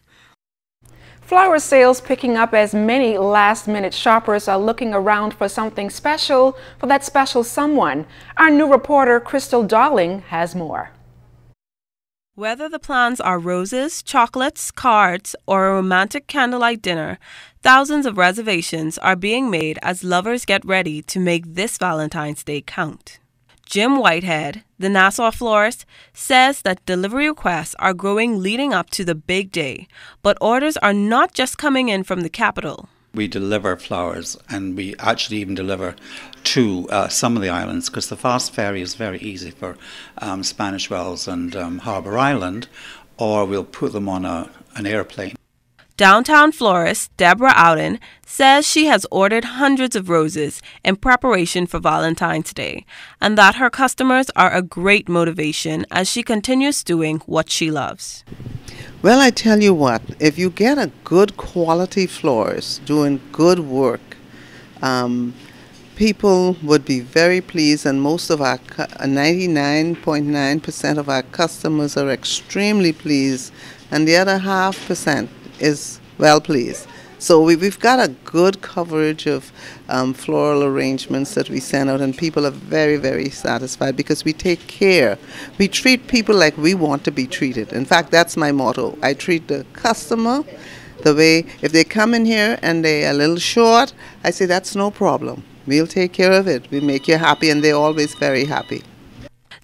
Flower sales picking up as many last-minute shoppers are looking around for something special for that special someone. Our new reporter, Crystal Darling, has more. Whether the plans are roses, chocolates, cards, or a romantic candlelight dinner, thousands of reservations are being made as lovers get ready to make this Valentine's Day count. Jim Whitehead, the Nassau florist, says that delivery requests are growing leading up to the big day, but orders are not just coming in from the capital. We deliver flowers, and we actually even deliver to some of the islands, because the fast ferry is very easy for Spanish Wells and Harbour Island, or we'll put them on an airplane. Downtown florist Deborah Ouden says she has ordered hundreds of roses in preparation for Valentine's Day, and that her customers are a great motivation as she continues doing what she loves. Well, I tell you what, if you get a good quality florist doing good work, people would be very pleased, and most of our 99.9% of our customers are extremely pleased, and the other 0.5% is well pleased. So we've got a good coverage of floral arrangements that we send out, and people are very, very satisfied because we take care. We treat people like we want to be treated. In fact, that's my motto. I treat the customer the way, if they come in here and they're a little short, I say that's no problem. We'll take care of it. We make you happy, and they're always very happy.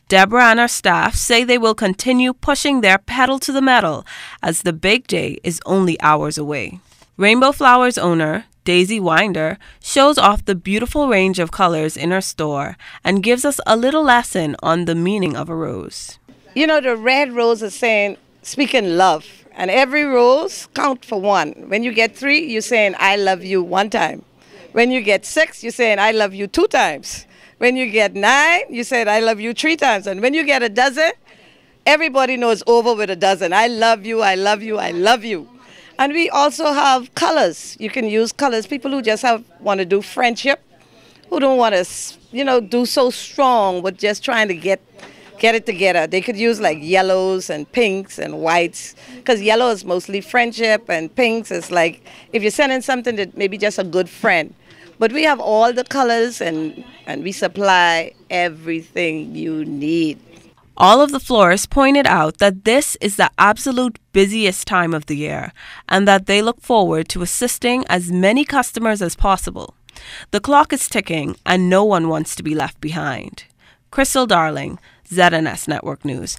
Deborah and her staff say they will continue pushing their pedal to the metal as the big day is only hours away. Rainbow Flowers owner Daisy Winder shows off the beautiful range of colors in her store and gives us a little lesson on the meaning of a rose. You know, the red rose is speaking love, and every rose count for one. When you get 3, you're saying I love you 1 time. When you get 6, you're saying I love you 2 times. When you get 9, you said I love you 3 times. And when you get a dozen, everybody knows over with a dozen. I love you, I love you, I love you. And we also have colors. You can use colors. People who just want to do friendship, who don't want to, do so strong, but just trying to get it together. They could use like yellows and pinks and whites, because yellow is mostly friendship, and pinks is like if you're sending something that maybe just a good friend. But we have all the colors, and we supply everything you need. All of the florists pointed out that this is the absolute busiest time of the year and that they look forward to assisting as many customers as possible. The clock is ticking and no one wants to be left behind. Crystal Darling, ZNS Network News.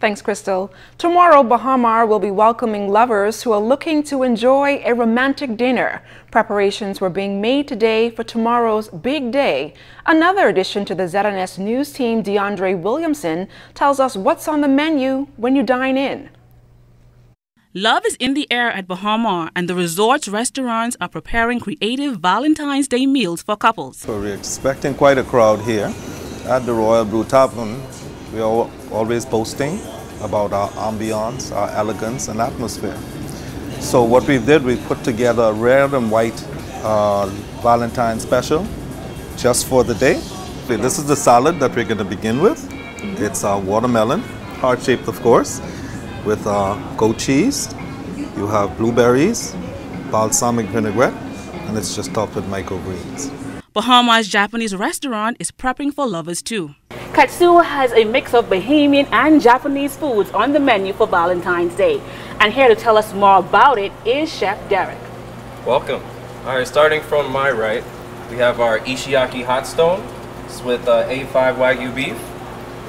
Thanks, Crystal. Tomorrow, Bahama will be welcoming lovers who are looking to enjoy a romantic dinner. Preparations were being made today for tomorrow's big day. Another addition to the ZNS News team, DeAndre Williamson, tells us what's on the menu when you dine in. Love is in the air at Bahama, and the resort's restaurants are preparing creative Valentine's Day meals for couples. So we're expecting quite a crowd here. At the Royal Brew Tavern, we are always posting about our ambience, our elegance and atmosphere. So what we did, we put together a red and white Valentine special just for the day. This is the salad that we're going to begin with. It's watermelon, heart-shaped of course, with goat cheese. You have blueberries, balsamic vinaigrette, and it's just topped with microgreens. Bahama's Japanese restaurant is prepping for lovers too. Katsuo has a mix of Bahamian and Japanese foods on the menu for Valentine's Day. And here to tell us more about it is Chef Derek. Welcome. All right, starting from my right, we have our Ishiaki Hot Stone. It's with A5 Wagyu beef.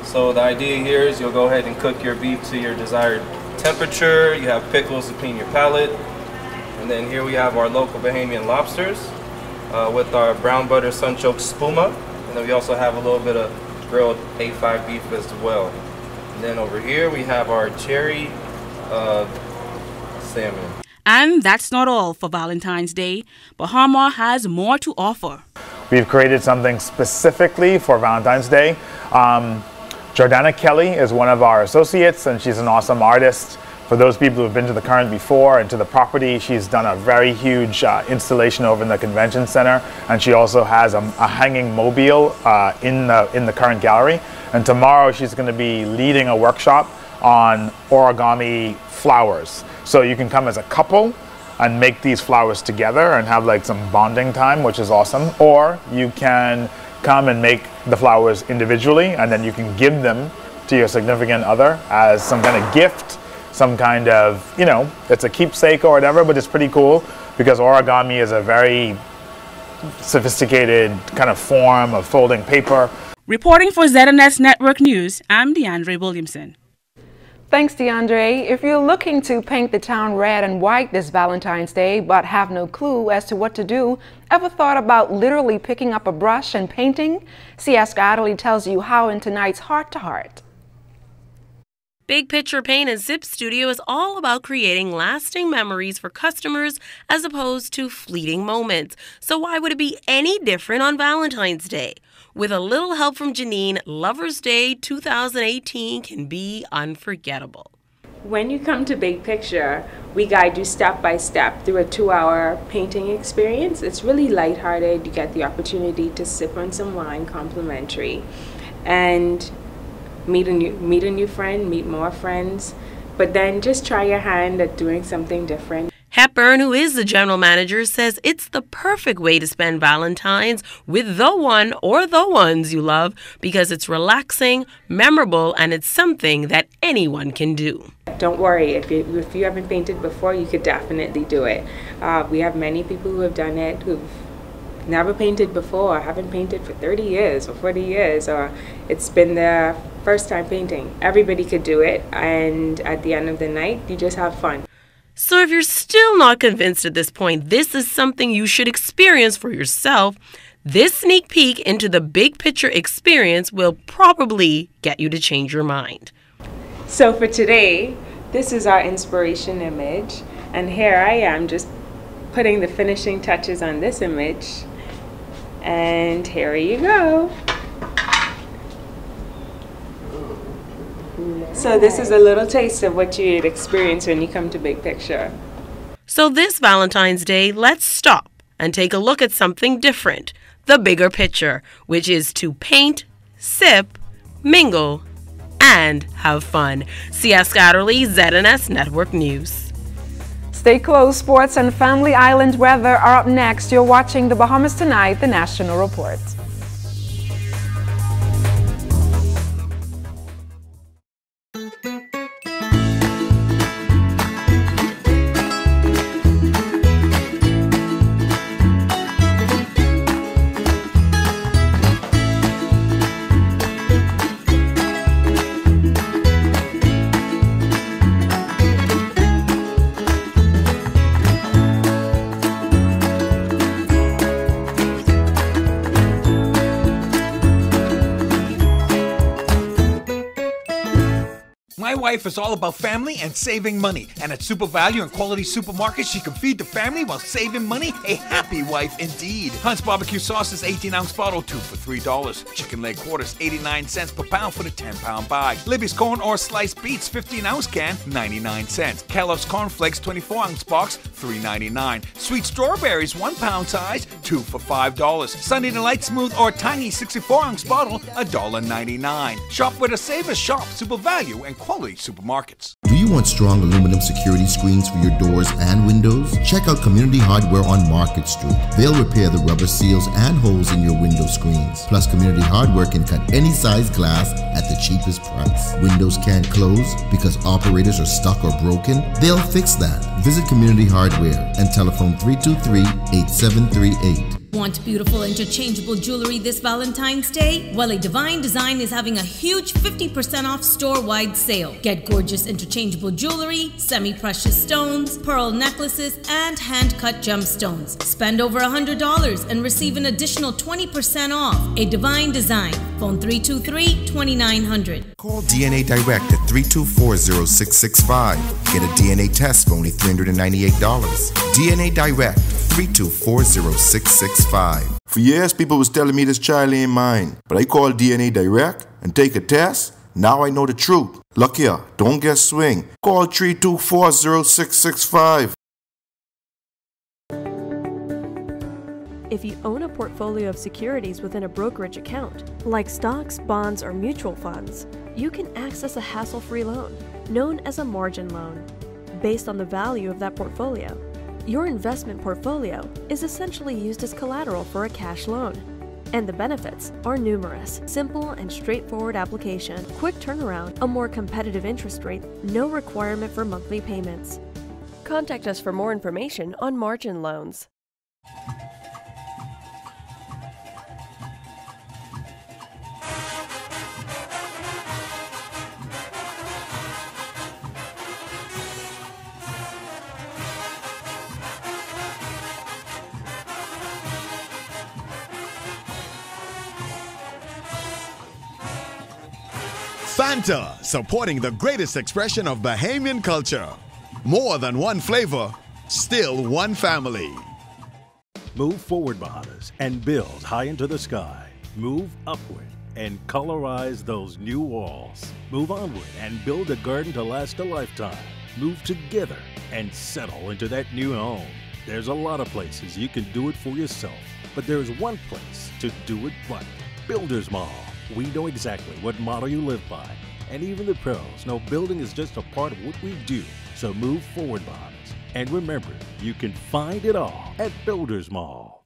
So the idea here is you'll go ahead and cook your beef to your desired temperature. You have pickles to clean your palate. And then here we have our local Bahamian lobsters with our brown butter sunchoke spuma. And then we also have a little bit of grilled A5 beef as well. And then over here we have our cherry salmon. And that's not all for Valentine's Day. Bahama has more to offer. We've created something specifically for Valentine's Day. Jordana Kelly is one of our associates, and she's an awesome artist. For those people who have been to the Current before and to the property, she's done a very huge installation over in the convention center, and she also has a hanging mobile in the Current gallery. And tomorrow she's going to be leading a workshop on origami flowers. So you can come as a couple and make these flowers together and have like some bonding time, which is awesome. Or you can come and make the flowers individually, and then you can give them to your significant other as some kind of gift, some kind of, you know, it's a keepsake or whatever, but it's pretty cool because origami is a very sophisticated kind of form of folding paper. Reporting for ZNS Network News, I'm DeAndre Williamson. Thanks, DeAndre. If you're looking to paint the town red and white this Valentine's Day but have no clue as to what to do, ever thought about literally picking up a brush and painting? C.S. Adderley tells you how in tonight's Heart to Heart. Big Picture Paint and Sip Studio is all about creating lasting memories for customers as opposed to fleeting moments. So why would it be any different on Valentine's Day? With a little help from Janine, Lover's Day 2018 can be unforgettable. When you come to Big Picture, we guide you step by step through a 2-hour painting experience. It's really lighthearted. You get the opportunity to sip on some wine complimentary and meet a new friend, meet more friends, but then just try your hand at doing something different. Hepburn, who is the general manager, says it's the perfect way to spend Valentine's with the one or the ones you love because it's relaxing, memorable, and it's something that anyone can do. Don't worry, if you haven't painted before, you could definitely do it. We have many people who have done it who've never painted before, haven't painted for 30 years or 40 years, or it's been their first time painting. Everybody could do it, and at the end of the night, you just have fun. So if you're still not convinced at this point, this is something you should experience for yourself. This sneak peek into the Big Picture experience will probably get you to change your mind. So for today, this is our inspiration image, and here I am just putting the finishing touches on this image, and here you go. So this is a little taste of what you'd experience when you come to Big Picture. So this Valentine's Day, let's stop and take a look at something different, the bigger picture, which is to paint, sip, mingle, and have fun. C.S. Adderley, ZNS Network News. Stay close. Sports and Family Island weather are up next. You're watching the Bahamas Tonight, the National Report. wife is all about family and saving money. And at Super Value and Quality Supermarkets, she can feed the family while saving money. A happy wife indeed. Hunt's Barbecue Sauce is 18-ounce bottle, 2 for $3. Chicken leg quarters, 89 cents per pound for the 10-pound bag. Libby's corn or sliced beets, 15-ounce can, 99 cents. Kellogg's Corn Flakes, 24-ounce box, $3.99. Sweet strawberries, 1-pound size, 2 for $5. Sunny Delight Smooth or Tangy, 64-ounce bottle, $1.99. Shop with a Saver. Shop Super Value and Quality Supermarkets. Do you want strong aluminum security screens for your doors and windows? Check out Community Hardware on Market Street. They'll repair the rubber seals and holes in your window screens. Plus, Community Hardware can cut any size glass at the cheapest price. Windows can't close because operators are stuck or broken? They'll fix that. Visit Community Hardware and telephone 323-8738. Want beautiful interchangeable jewelry this Valentine's Day? Well, A Divine Design is having a huge 50% off store-wide sale. Get gorgeous interchangeable jewelry, semi-precious stones, pearl necklaces, and hand-cut gemstones. Spend over $100 and receive an additional 20% off. A Divine Design. Phone 323-2900. Call DNA Direct at 324-0665. Get a DNA test for only $398. DNA Direct, 324-0665. For years, people was telling me this child ain't mine, but I called DNA Direct and take a test. Now I know the truth. Look here, don't get swing. Call 324-0665. If you own a portfolio of securities within a brokerage account, like stocks, bonds, or mutual funds, you can access a hassle-free loan, known as a margin loan, based on the value of that portfolio. Your investment portfolio is essentially used as collateral for a cash loan. And the benefits are numerous. Simple and straightforward application, quick turnaround, a more competitive interest rate, no requirement for monthly payments. Contact us for more information on margin loans. Fanta, supporting the greatest expression of Bahamian culture. More than one flavor, still one family. Move forward, Bahamas, and build high into the sky. Move upward and colorize those new walls. Move onward and build a garden to last a lifetime. Move together and settle into that new home. There's a lot of places you can do it for yourself, but there's one place to do it right. Builders Mall. We know exactly what motto you live by, and even the pros know building is just a part of what we do. So move forward, Bahamas, and remember, you can find it all at Builders Mall.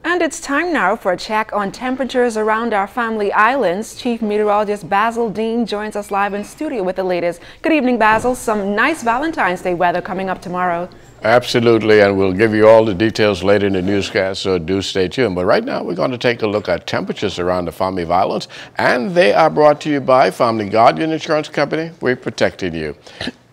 And it's time now for a check on temperatures around our family islands. Chief Meteorologist Basil Dean joins us live in studio with the latest. Good evening, Basil. Some nice Valentine's Day weather coming up tomorrow. Absolutely, and we'll give you all the details later in the newscast, so do stay tuned. But right now, we're going to take a look at temperatures around the family islands, and they are brought to you by Family Guardian Insurance Company. We're protecting you.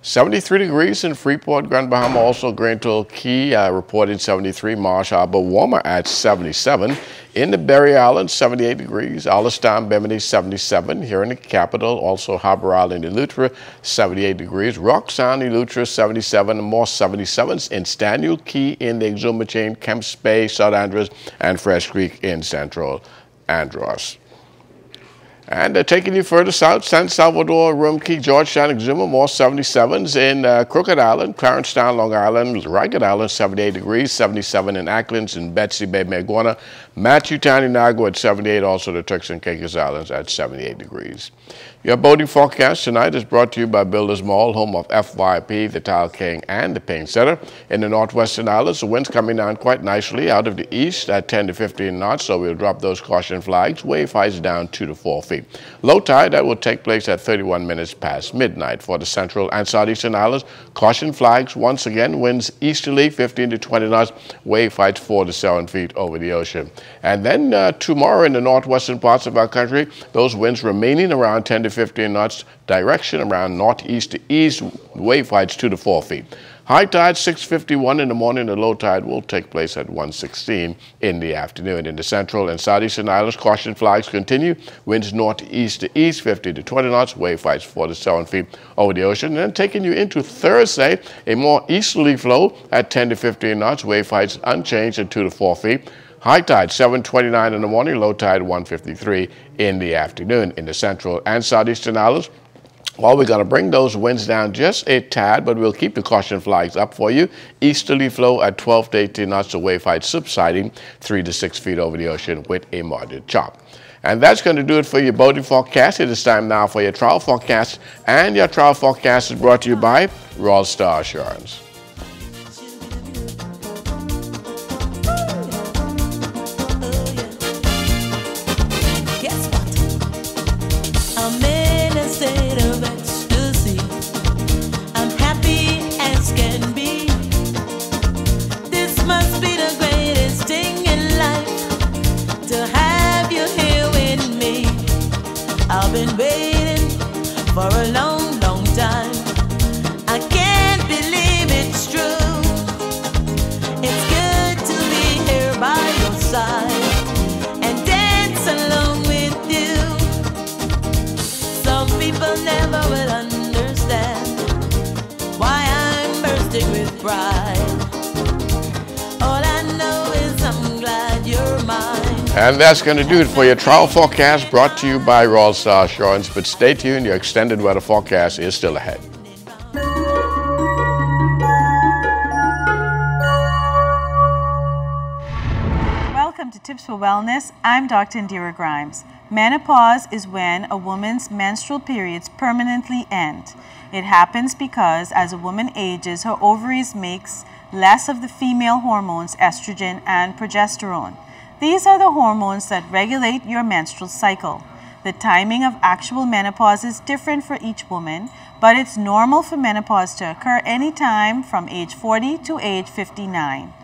73 degrees in Freeport, Grand Bahama, also Grand Toll Key, reported 73, Marsh Harbor warmer at 77. In the Berry Islands, 78 degrees, Allenstown, Bimini, 77. Here in the capital, also Harbor Island, Eleuthera, 78 degrees. Rock Sound, Eleuthera, 77, and more 77s in Staniel Key in the Exuma Chain, Kemps Bay, South Andros, and Fresh Creek in Central Andros. And taking you further south, San Salvador, Rum Key, Georgetown, Exuma, more 77s in Crooked Island, Clarencetown, Long Island, Ragged Island, 78 degrees, 77 in Acklands and Betsy Bay, Maguana, Matthewtown, Inagua at 78, also the Turks and Caicos Islands at 78 degrees. Your boating forecast tonight is brought to you by Builders Mall, home of FYP, the Tile King, and the Paint Center. In the northwestern islands, the wind's coming down quite nicely out of the east at 10 to 15 knots, so we'll drop those caution flags. Wave heights down 2 to 4 feet. Low tide, that will take place at 31 minutes past midnight. For the central and southeastern islands, caution flags once again, winds easterly 15 to 20 knots, wave heights 4 to 7 feet over the ocean. And then tomorrow in the northwestern parts of our country, those winds remaining around 10 to 15 knots, direction around northeast to east, wave heights 2 to 4 feet. High tide 6:51 in the morning. The low tide will take place at 1:16 in the afternoon. In the central and southeastern islands, caution flags continue. Winds northeast to east 50 to 20 knots. Wave heights 4 to 7 feet over the ocean. And then taking you into Thursday, a more easterly flow at 10 to 15 knots. Wave heights unchanged at 2 to 4 feet. High tide 7:29 in the morning. Low tide 1:53 in the afternoon. In the central and southeastern islands, well, we're going to bring those winds down just a tad, but we'll keep the caution flags up for you. Easterly flow at 12 to 18 knots, the wave height subsiding 3 to 6 feet over the ocean with a moderate chop. And that's going to do it for your boating forecast. It is time now for your travel forecast. And your travel forecast is brought to you by Royal Star Assurance. I've been waiting for a long, long time. I can't believe it's true. It's good to be here by your side and dance along with you. Some people never will understand why I'm bursting with pride. All I know is I'm glad you're mine. And that's going to do it for your travel forecast brought to you by Royal Star Assurance. But stay tuned, your extended weather forecast is still ahead. Welcome to Tips for Wellness. I'm Dr. Indira Grimes. Menopause is when a woman's menstrual periods permanently end. It happens because as a woman ages, her ovaries makes less of the female hormones estrogen and progesterone. These are the hormones that regulate your menstrual cycle. The timing of actual menopause is different for each woman, but it's normal for menopause to occur anytime from age 40 to age 59.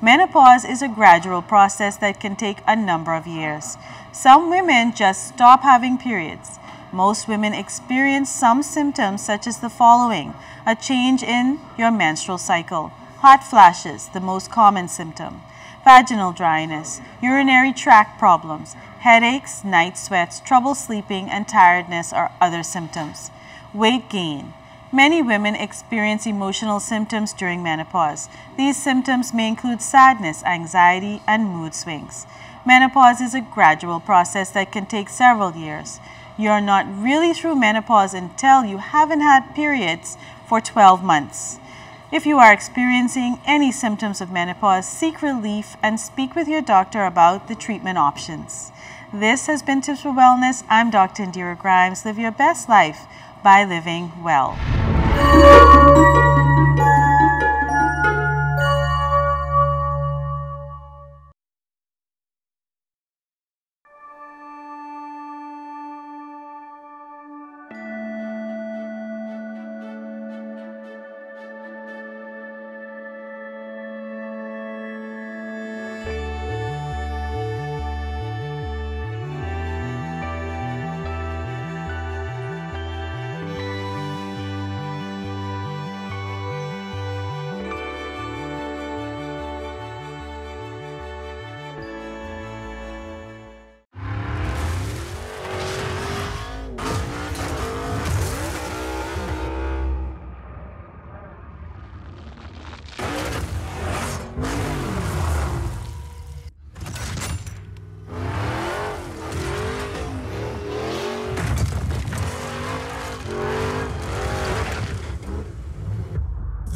Menopause is a gradual process that can take a number of years. Some women just stop having periods. Most women experience some symptoms such as the following: a change in your menstrual cycle, hot flashes, the most common symptom, vaginal dryness, urinary tract problems, headaches, night sweats, trouble sleeping, and tiredness are other symptoms. Weight gain. Many women experience emotional symptoms during menopause. These symptoms may include sadness, anxiety, and mood swings. Menopause is a gradual process that can take several years. You're not really through menopause until you haven't had periods for 12 months. If you are experiencing any symptoms of menopause, seek relief and speak with your doctor about the treatment options. This has been Tips for Wellness. I'm Dr. Indira Grimes. Live your best life by living well.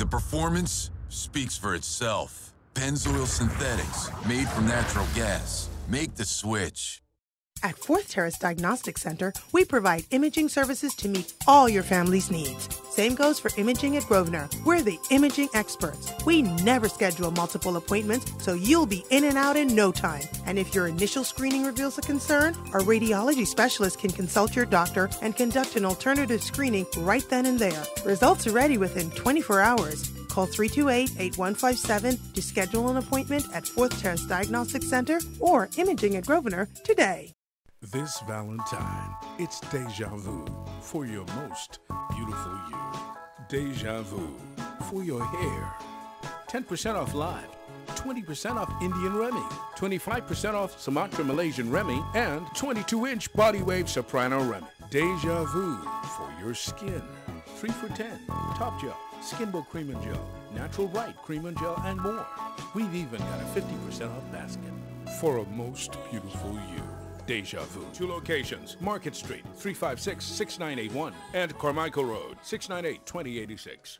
Performance speaks for itself. Pennzoil Synthetics, made from natural gas. Make the switch. At Fourth Terrace Diagnostic Center, we provide imaging services to meet all your family's needs. Same goes for imaging at Grosvenor. We're the imaging experts. We never schedule multiple appointments, so you'll be in and out in no time. And if your initial screening reveals a concern, our radiology specialist can consult your doctor and conduct an alternative screening right then and there. Results are ready within 24 hours. Call 328-8157 to schedule an appointment at Fourth Terrace Diagnostic Center or Imaging at Grosvenor today. This Valentine, it's deja vu for your most beautiful you. Deja vu. for your hair. 10% off live, 20% off Indian Remy, 25% off Sumatra Malaysian Remy, and 22-inch Body Wave Soprano Remy. Deja Vu for your skin. 3 for $10. Top Gel, Skinbo Cream and Gel, Natural Right Cream and Gel, and more. We've even got a 50% off basket for a most beautiful you. Deja Vu. 2 locations, Market Street, 356-6981, and Carmichael Road, 698-2086.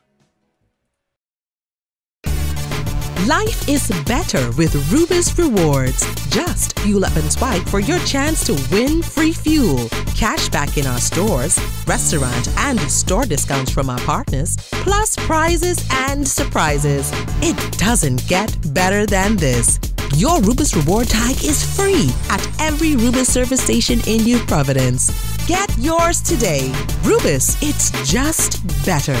Life is better with Rubis Rewards. Just fuel up and swipe for your chance to win free fuel, cash back in our stores, restaurant and store discounts from our partners, plus prizes and surprises. It doesn't get better than this. Your Rubis Reward tag is free at every Rubis service station in New Providence. Get yours today. Rubis, it's just better.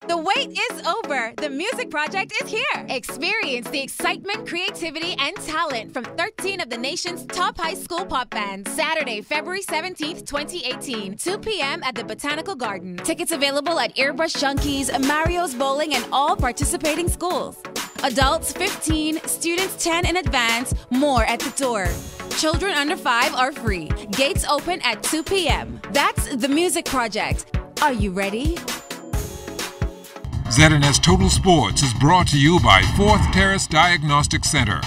The wait is over. The Music Project is here. Experience the excitement, creativity, and talent from 13 of the nation's top high school pop bands. Saturday, February 17th, 2018, 2 p.m. at the Botanical Garden. Tickets available at Airbrush Junkies, Mario's Bowling, and all participating schools. Adults 15, students 10 in advance, more at the door. Children under 5 are free. Gates open at 2 p.m. That's the Music Project. Are you ready? ZNS Total Sports is brought to you by 4th Terrace Diagnostic Center.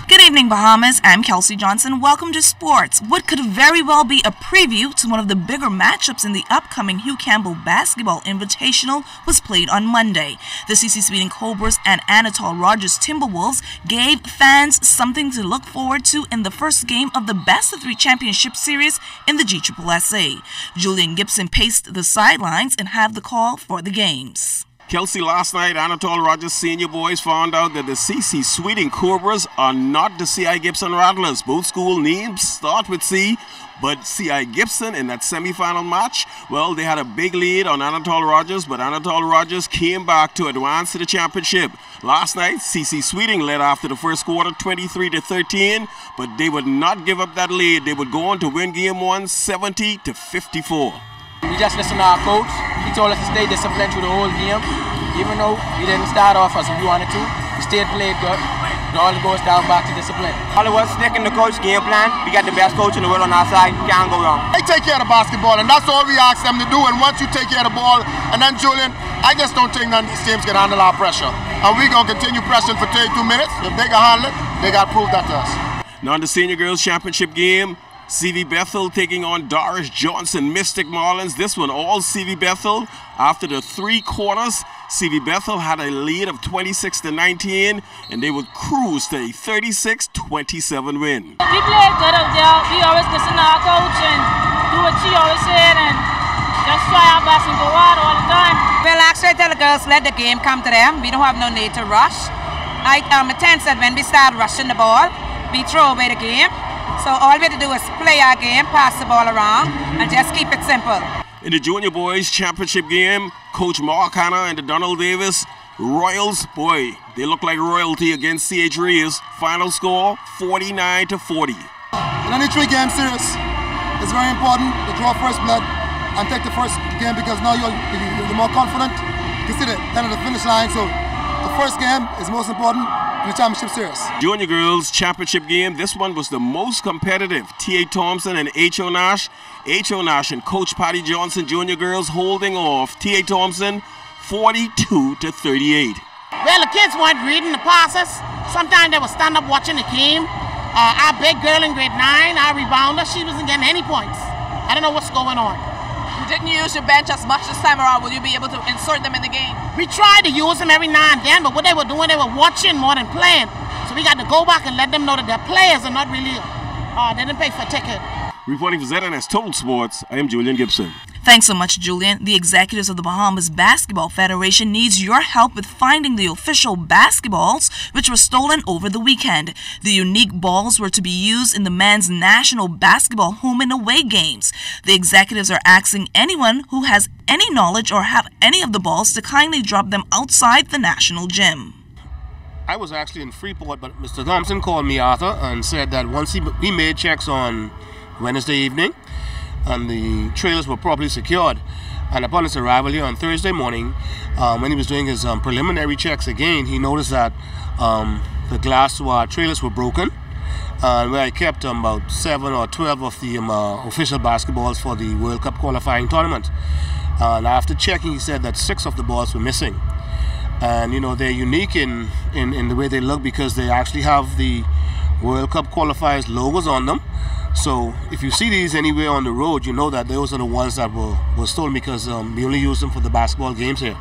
Good evening, Bahamas. I'm Kelsey Johnson. Welcome to Sports. What could very well be a preview to one of the bigger matchups in the upcoming Hugh Campbell Basketball Invitational was played on Monday. The CC Sweden Cobras and Anatole Rogers Timberwolves gave fans something to look forward to in the first game of the best-of-3 championship series in the GSSA. Julian Gibson paced the sidelines and had the call for the games. Kelsey, last night, Anatole Rogers senior boys found out that the CC Sweden Cobras are not the C.I. Gibson Rattlers. Both school names start with C, but C.I. Gibson in that semifinal match, well, they had a big lead on Anatole Rogers, but Anatole Rogers came back to advance to the championship. Last night, CC Sweden led after the first quarter 23-13, but they would not give up that lead. They would go on to win game 1 70-54. We just listened to our coach. He told us to stay disciplined through the whole game. Even though we didn't start off as we wanted to, we stayed played good. It all goes down back to discipline. All of us sticking to coach game plan. We got the best coach in the world on our side. Can't go wrong. They take care of the basketball, and that's all we ask them to do. And once you take care of the ball, and then Julian, I just don't think none of these teams can handle our pressure. And we're going to continue pressing for 32 minutes. If they can handle it, they got to prove that to us. Now in the Senior Girls Championship game, CV Bethel taking on Doris Johnson Mystic Marlins. This one all CV Bethel. After the 3 quarters, CV Bethel had a lead of 26-19, and they would cruise to a 36-27 win. We played good out there. We always listen to our coach and do what she always said and just try our best and go out all the time. Well, actually, I tell the girls, let the game come to them. We don't have no need to rush. I intend that when we start rushing the ball, we throw away the game. So all we have to do is play our game, pass the ball around, and just keep it simple. In the Junior Boys Championship game, Coach Mark Hanna and the Donald Davis Royals, boy, they look like royalty against C.H. Reeves. Final score, 49-40. In any 3-game series, it's very important to draw first blood and take the first game because now you're more confident. You can see the end of the finish line, so the first game is most important in the championship series. Junior Girls Championship game, this one was the most competitive. T.A. Thompson and H.O. Nash. H.O. Nash and Coach Patty Johnson, Junior Girls, holding off T.A. Thompson 42-38. Well, the kids weren't reading the passes. Sometimes they would stand up watching the game. Our big girl in grade 9, our rebounder, she wasn't getting any points. I don't know what's going on. You didn't use your bench as much this time around. Will you be able to insert them in the game? We tried to use them every now and then, but what they were doing, they were watching more than playing. So we got to go back and let them know that their players are not really, they didn't pay for a ticket. Reporting for ZNS Total Sports, I am Julian Gibson. Thanks so much, Julian. The executives of the Bahamas Basketball Federation needs your help with finding the official basketballs which were stolen over the weekend. The unique balls were to be used in the men's national basketball home and away games. The executives are asking anyone who has any knowledge or have any of the balls to kindly drop them outside the national gym. I was actually in Freeport, but Mr. Thompson called me, Arthur, and said that once he made checks on Wednesday evening, and the trailers were properly secured. And upon his arrival here on Thursday morning, when he was doing his preliminary checks again, he noticed that the glass to our trailers were broken. Where I kept about 7 or 12 of the official basketballs for the World Cup qualifying tournament. And after checking, he said that 6 of the balls were missing. And you know, they're unique in the way they look because they actually have the World Cup qualifiers logos on them. So if you see these anywhere on the road, you know that those are the ones that were stolen because we only use them for the basketball games here.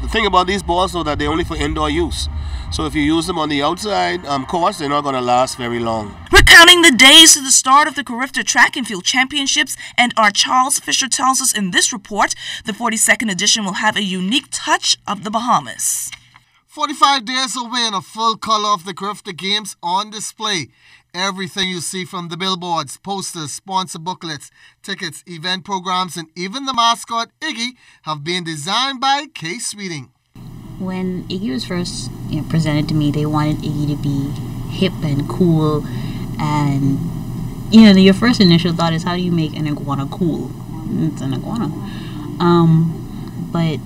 The thing about these balls, though, that they're only for indoor use. So if you use them on the outside course, they're not going to last very long. We're counting the days to the start of the Carifta Track and Field Championships, and our Charles Fisher tells us in this report, the 42nd edition will have a unique touch of the Bahamas. 45 days away and a full color of the Carifta Games on display. Everything you see from the billboards, posters, sponsor booklets, tickets, event programs, and even the mascot, Iggy, have been designed by Kay Sweeting. When Iggy was first presented to me, they wanted Iggy to be hip and cool, and your first initial thought is, how do you make an iguana cool? It's an iguana. But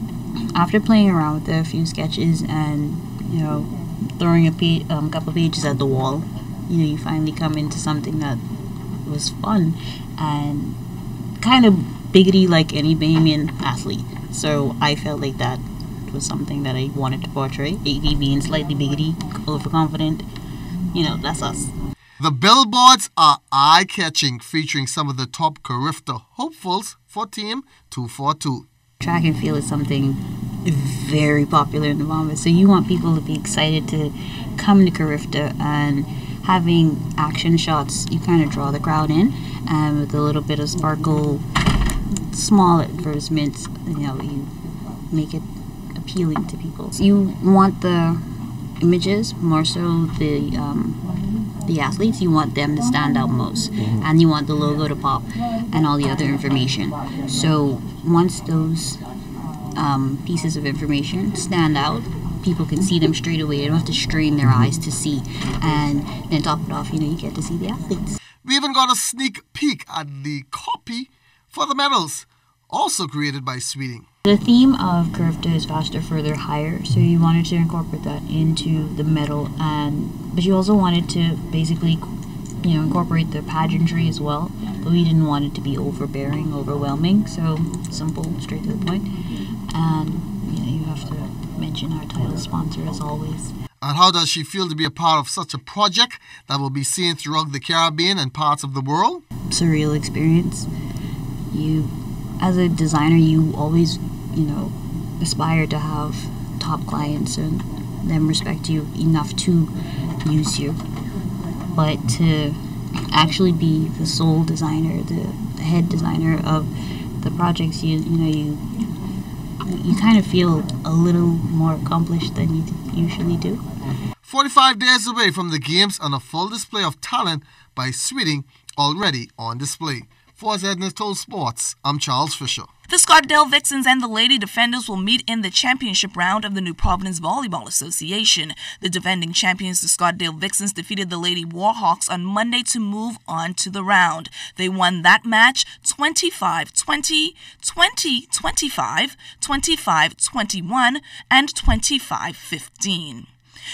after playing around with a few sketches and throwing a couple pages at the wall, you finally come into something that was fun and kind of biggity like any Bahamian athlete. So I felt like that was something that I wanted to portray. Iggy being slightly biggity, overconfident, that's us. The billboards are eye-catching, featuring some of the top Carifta hopefuls for Team 242. Track and field is something very popular in the Bahamas, so you want people to be excited to come to Carifta, and having action shots, you kind of draw the crowd in, and with a little bit of sparkle, small advertisements, you make it appealing to people. So you want the images, more so the athletes, you want them to stand out most, and you want the logo to pop and all the other information. So once those pieces of information stand out, people can see them straight away. They don't have to strain their eyes to see. And then top it off, you get to see the athletes. We even got a sneak peek at the copy for the medals, also created by Sweeting. The theme of Carifta is faster, further, higher. So you wanted to incorporate that into the medal, but you also wanted to basically, incorporate the pageantry as well. But we didn't want it to be overbearing, overwhelming. So simple, straight to the point. And you have to mention our title sponsor as always. And how does she feel to be a part of such a project that will be seen throughout the Caribbean and parts of the world? Surreal experience. As a designer, you always, aspire to have top clients and them respect you enough to use you. But to actually be the sole designer, the head designer of the projects, you kind of feel a little more accomplished than you usually do. 45 days away from the games and a full display of talent by Sweeting already on display. For Edna's Told Sports, I'm Charles Fisher. The Scottdale Vixens and the Lady Defenders will meet in the championship round of the New Providence Volleyball Association. The defending champions, the Scottdale Vixens, defeated the Lady Warhawks on Monday to move on to the round. They won that match 25-20, 20-25, 25-21, and 25-15.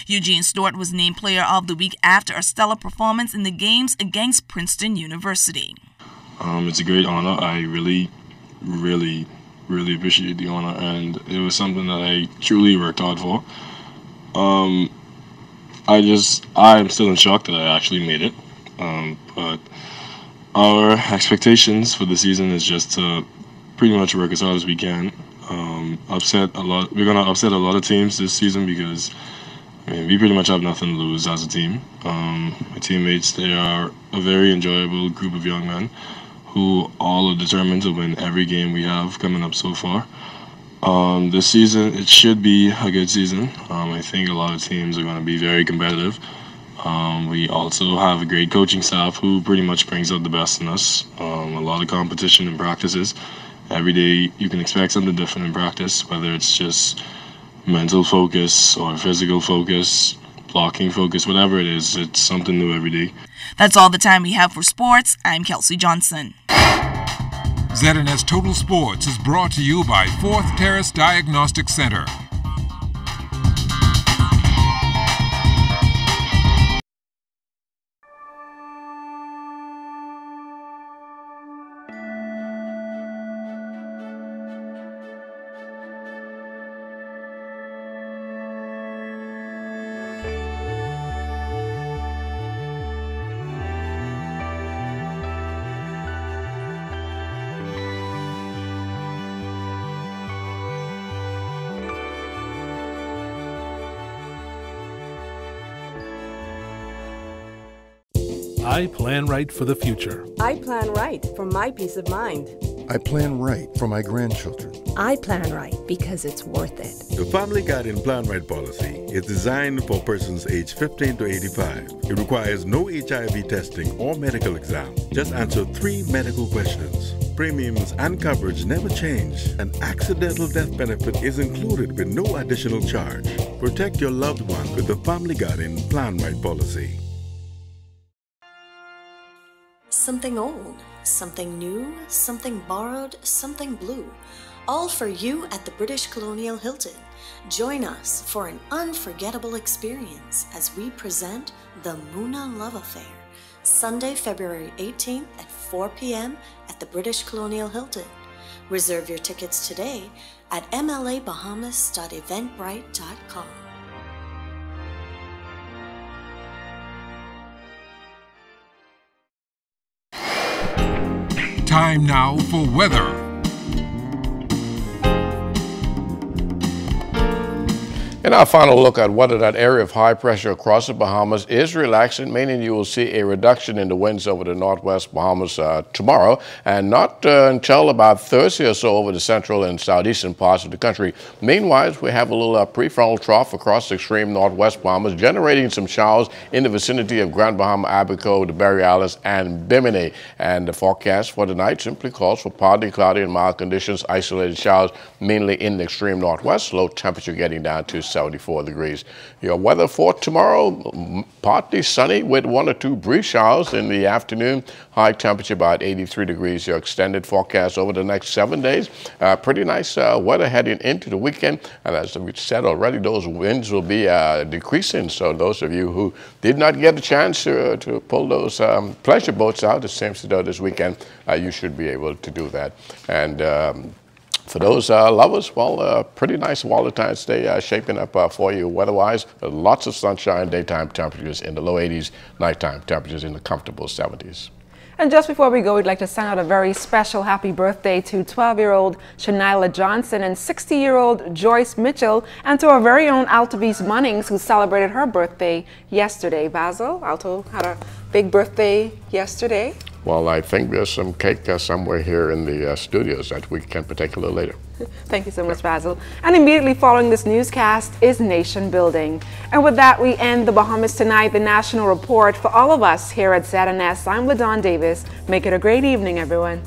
Eugene Stewart was named Player of the Week after a stellar performance in the games against Princeton University. It's a great honor. I really appreciate the honor, and it was something that I truly worked hard for. I'm still in shock that I actually made it. But our expectations for the season is just to pretty much work as hard as we can. We're gonna upset a lot of teams this season because we pretty much have nothing to lose as a team. My teammates, they are a very enjoyable group of young men who all are determined to win every game we have coming up so far. This season, it should be a good season. I think a lot of teams are going to be very competitive. We also have a great coaching staff who pretty much brings out the best in us. A lot of competition in practices. Every day you can expect something different in practice, whether it's just mental focus or physical focus, blocking focus, whatever it is, it's something new every day. That's all the time we have for sports. I'm Kelsey Johnson. ZNS Total Sports is brought to you by 4th Terrace Diagnostic Center. I plan right for the future. I plan right for my peace of mind. I plan right for my grandchildren. I plan right because it's worth it. The Family Guardian Plan Right policy is designed for persons aged 15 to 85. It requires no HIV testing or medical exam. Just answer 3 medical questions. Premiums and coverage never change. An accidental death benefit is included with no additional charge. Protect your loved one with the Family Guardian Plan Right policy. Something old, something new, something borrowed, something blue. All for you at the British Colonial Hilton. Join us for an unforgettable experience as we present the Muna Love Affair, Sunday, February 18th at 4 p.m. at the British Colonial Hilton. Reserve your tickets today at mlabahamas.eventbrite.com. Time now for weather. In our final look at whether that area of high pressure across the Bahamas is relaxing, meaning you will see a reduction in the winds over the northwest Bahamas tomorrow, and not until about Thursday or so over the central and southeastern parts of the country. Meanwhile, we have a little prefrontal trough across the extreme northwest Bahamas, generating some showers in the vicinity of Grand Bahama, Abaco, the Berry Islands, and Bimini. And the forecast for the night simply calls for partly cloudy and mild conditions, isolated showers mainly in the extreme northwest, low temperature getting down to 74 degrees. Your weather for tomorrow, partly sunny with 1 or 2 brief showers in the afternoon. High temperature about 83 degrees. Your extended forecast over the next 7 days. Pretty nice weather heading into the weekend. And as we said already, those winds will be decreasing. So those of you who did not get a chance to pull those pleasure boats out, it seems to do this weekend, you should be able to do that. And for those lovers, well, pretty nice Valentine's Day shaping up for you weather-wise. Lots of sunshine, daytime temperatures in the low 80s, nighttime temperatures in the comfortable 70s. And just before we go, we'd like to send out a very special happy birthday to 12-year-old Shanila Johnson and 60-year-old Joyce Mitchell, and to our very own Altavis Munnings, who celebrated her birthday yesterday. Basil, Alto had a big birthday yesterday. Well, I think there's some cake somewhere here in the studios that we can partake a little later. Thank you so much, Basil. And immediately following this newscast is Nation Building. And with that, we end the Bahamas Tonight, the national report. For all of us here at ZNS, I'm LaDawn Davis. Make it a great evening, everyone.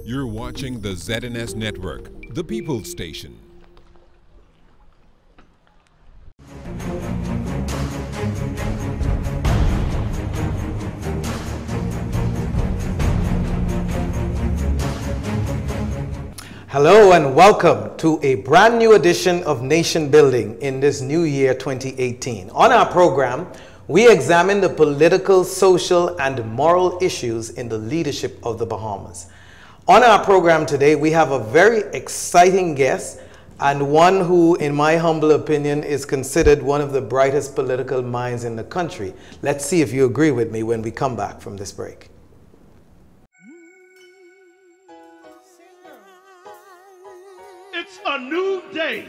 You're watching the ZNS Network, the People's Station. Hello and welcome to a brand new edition of Nation Building in this new year 2018. On our program, we examine the political, social, and moral issues in the leadership of the Bahamas. On our program today, we have a very exciting guest and one who, in my humble opinion, is considered one of the brightest political minds in the country. Let's see if you agree with me when we come back from this break. It's a new day.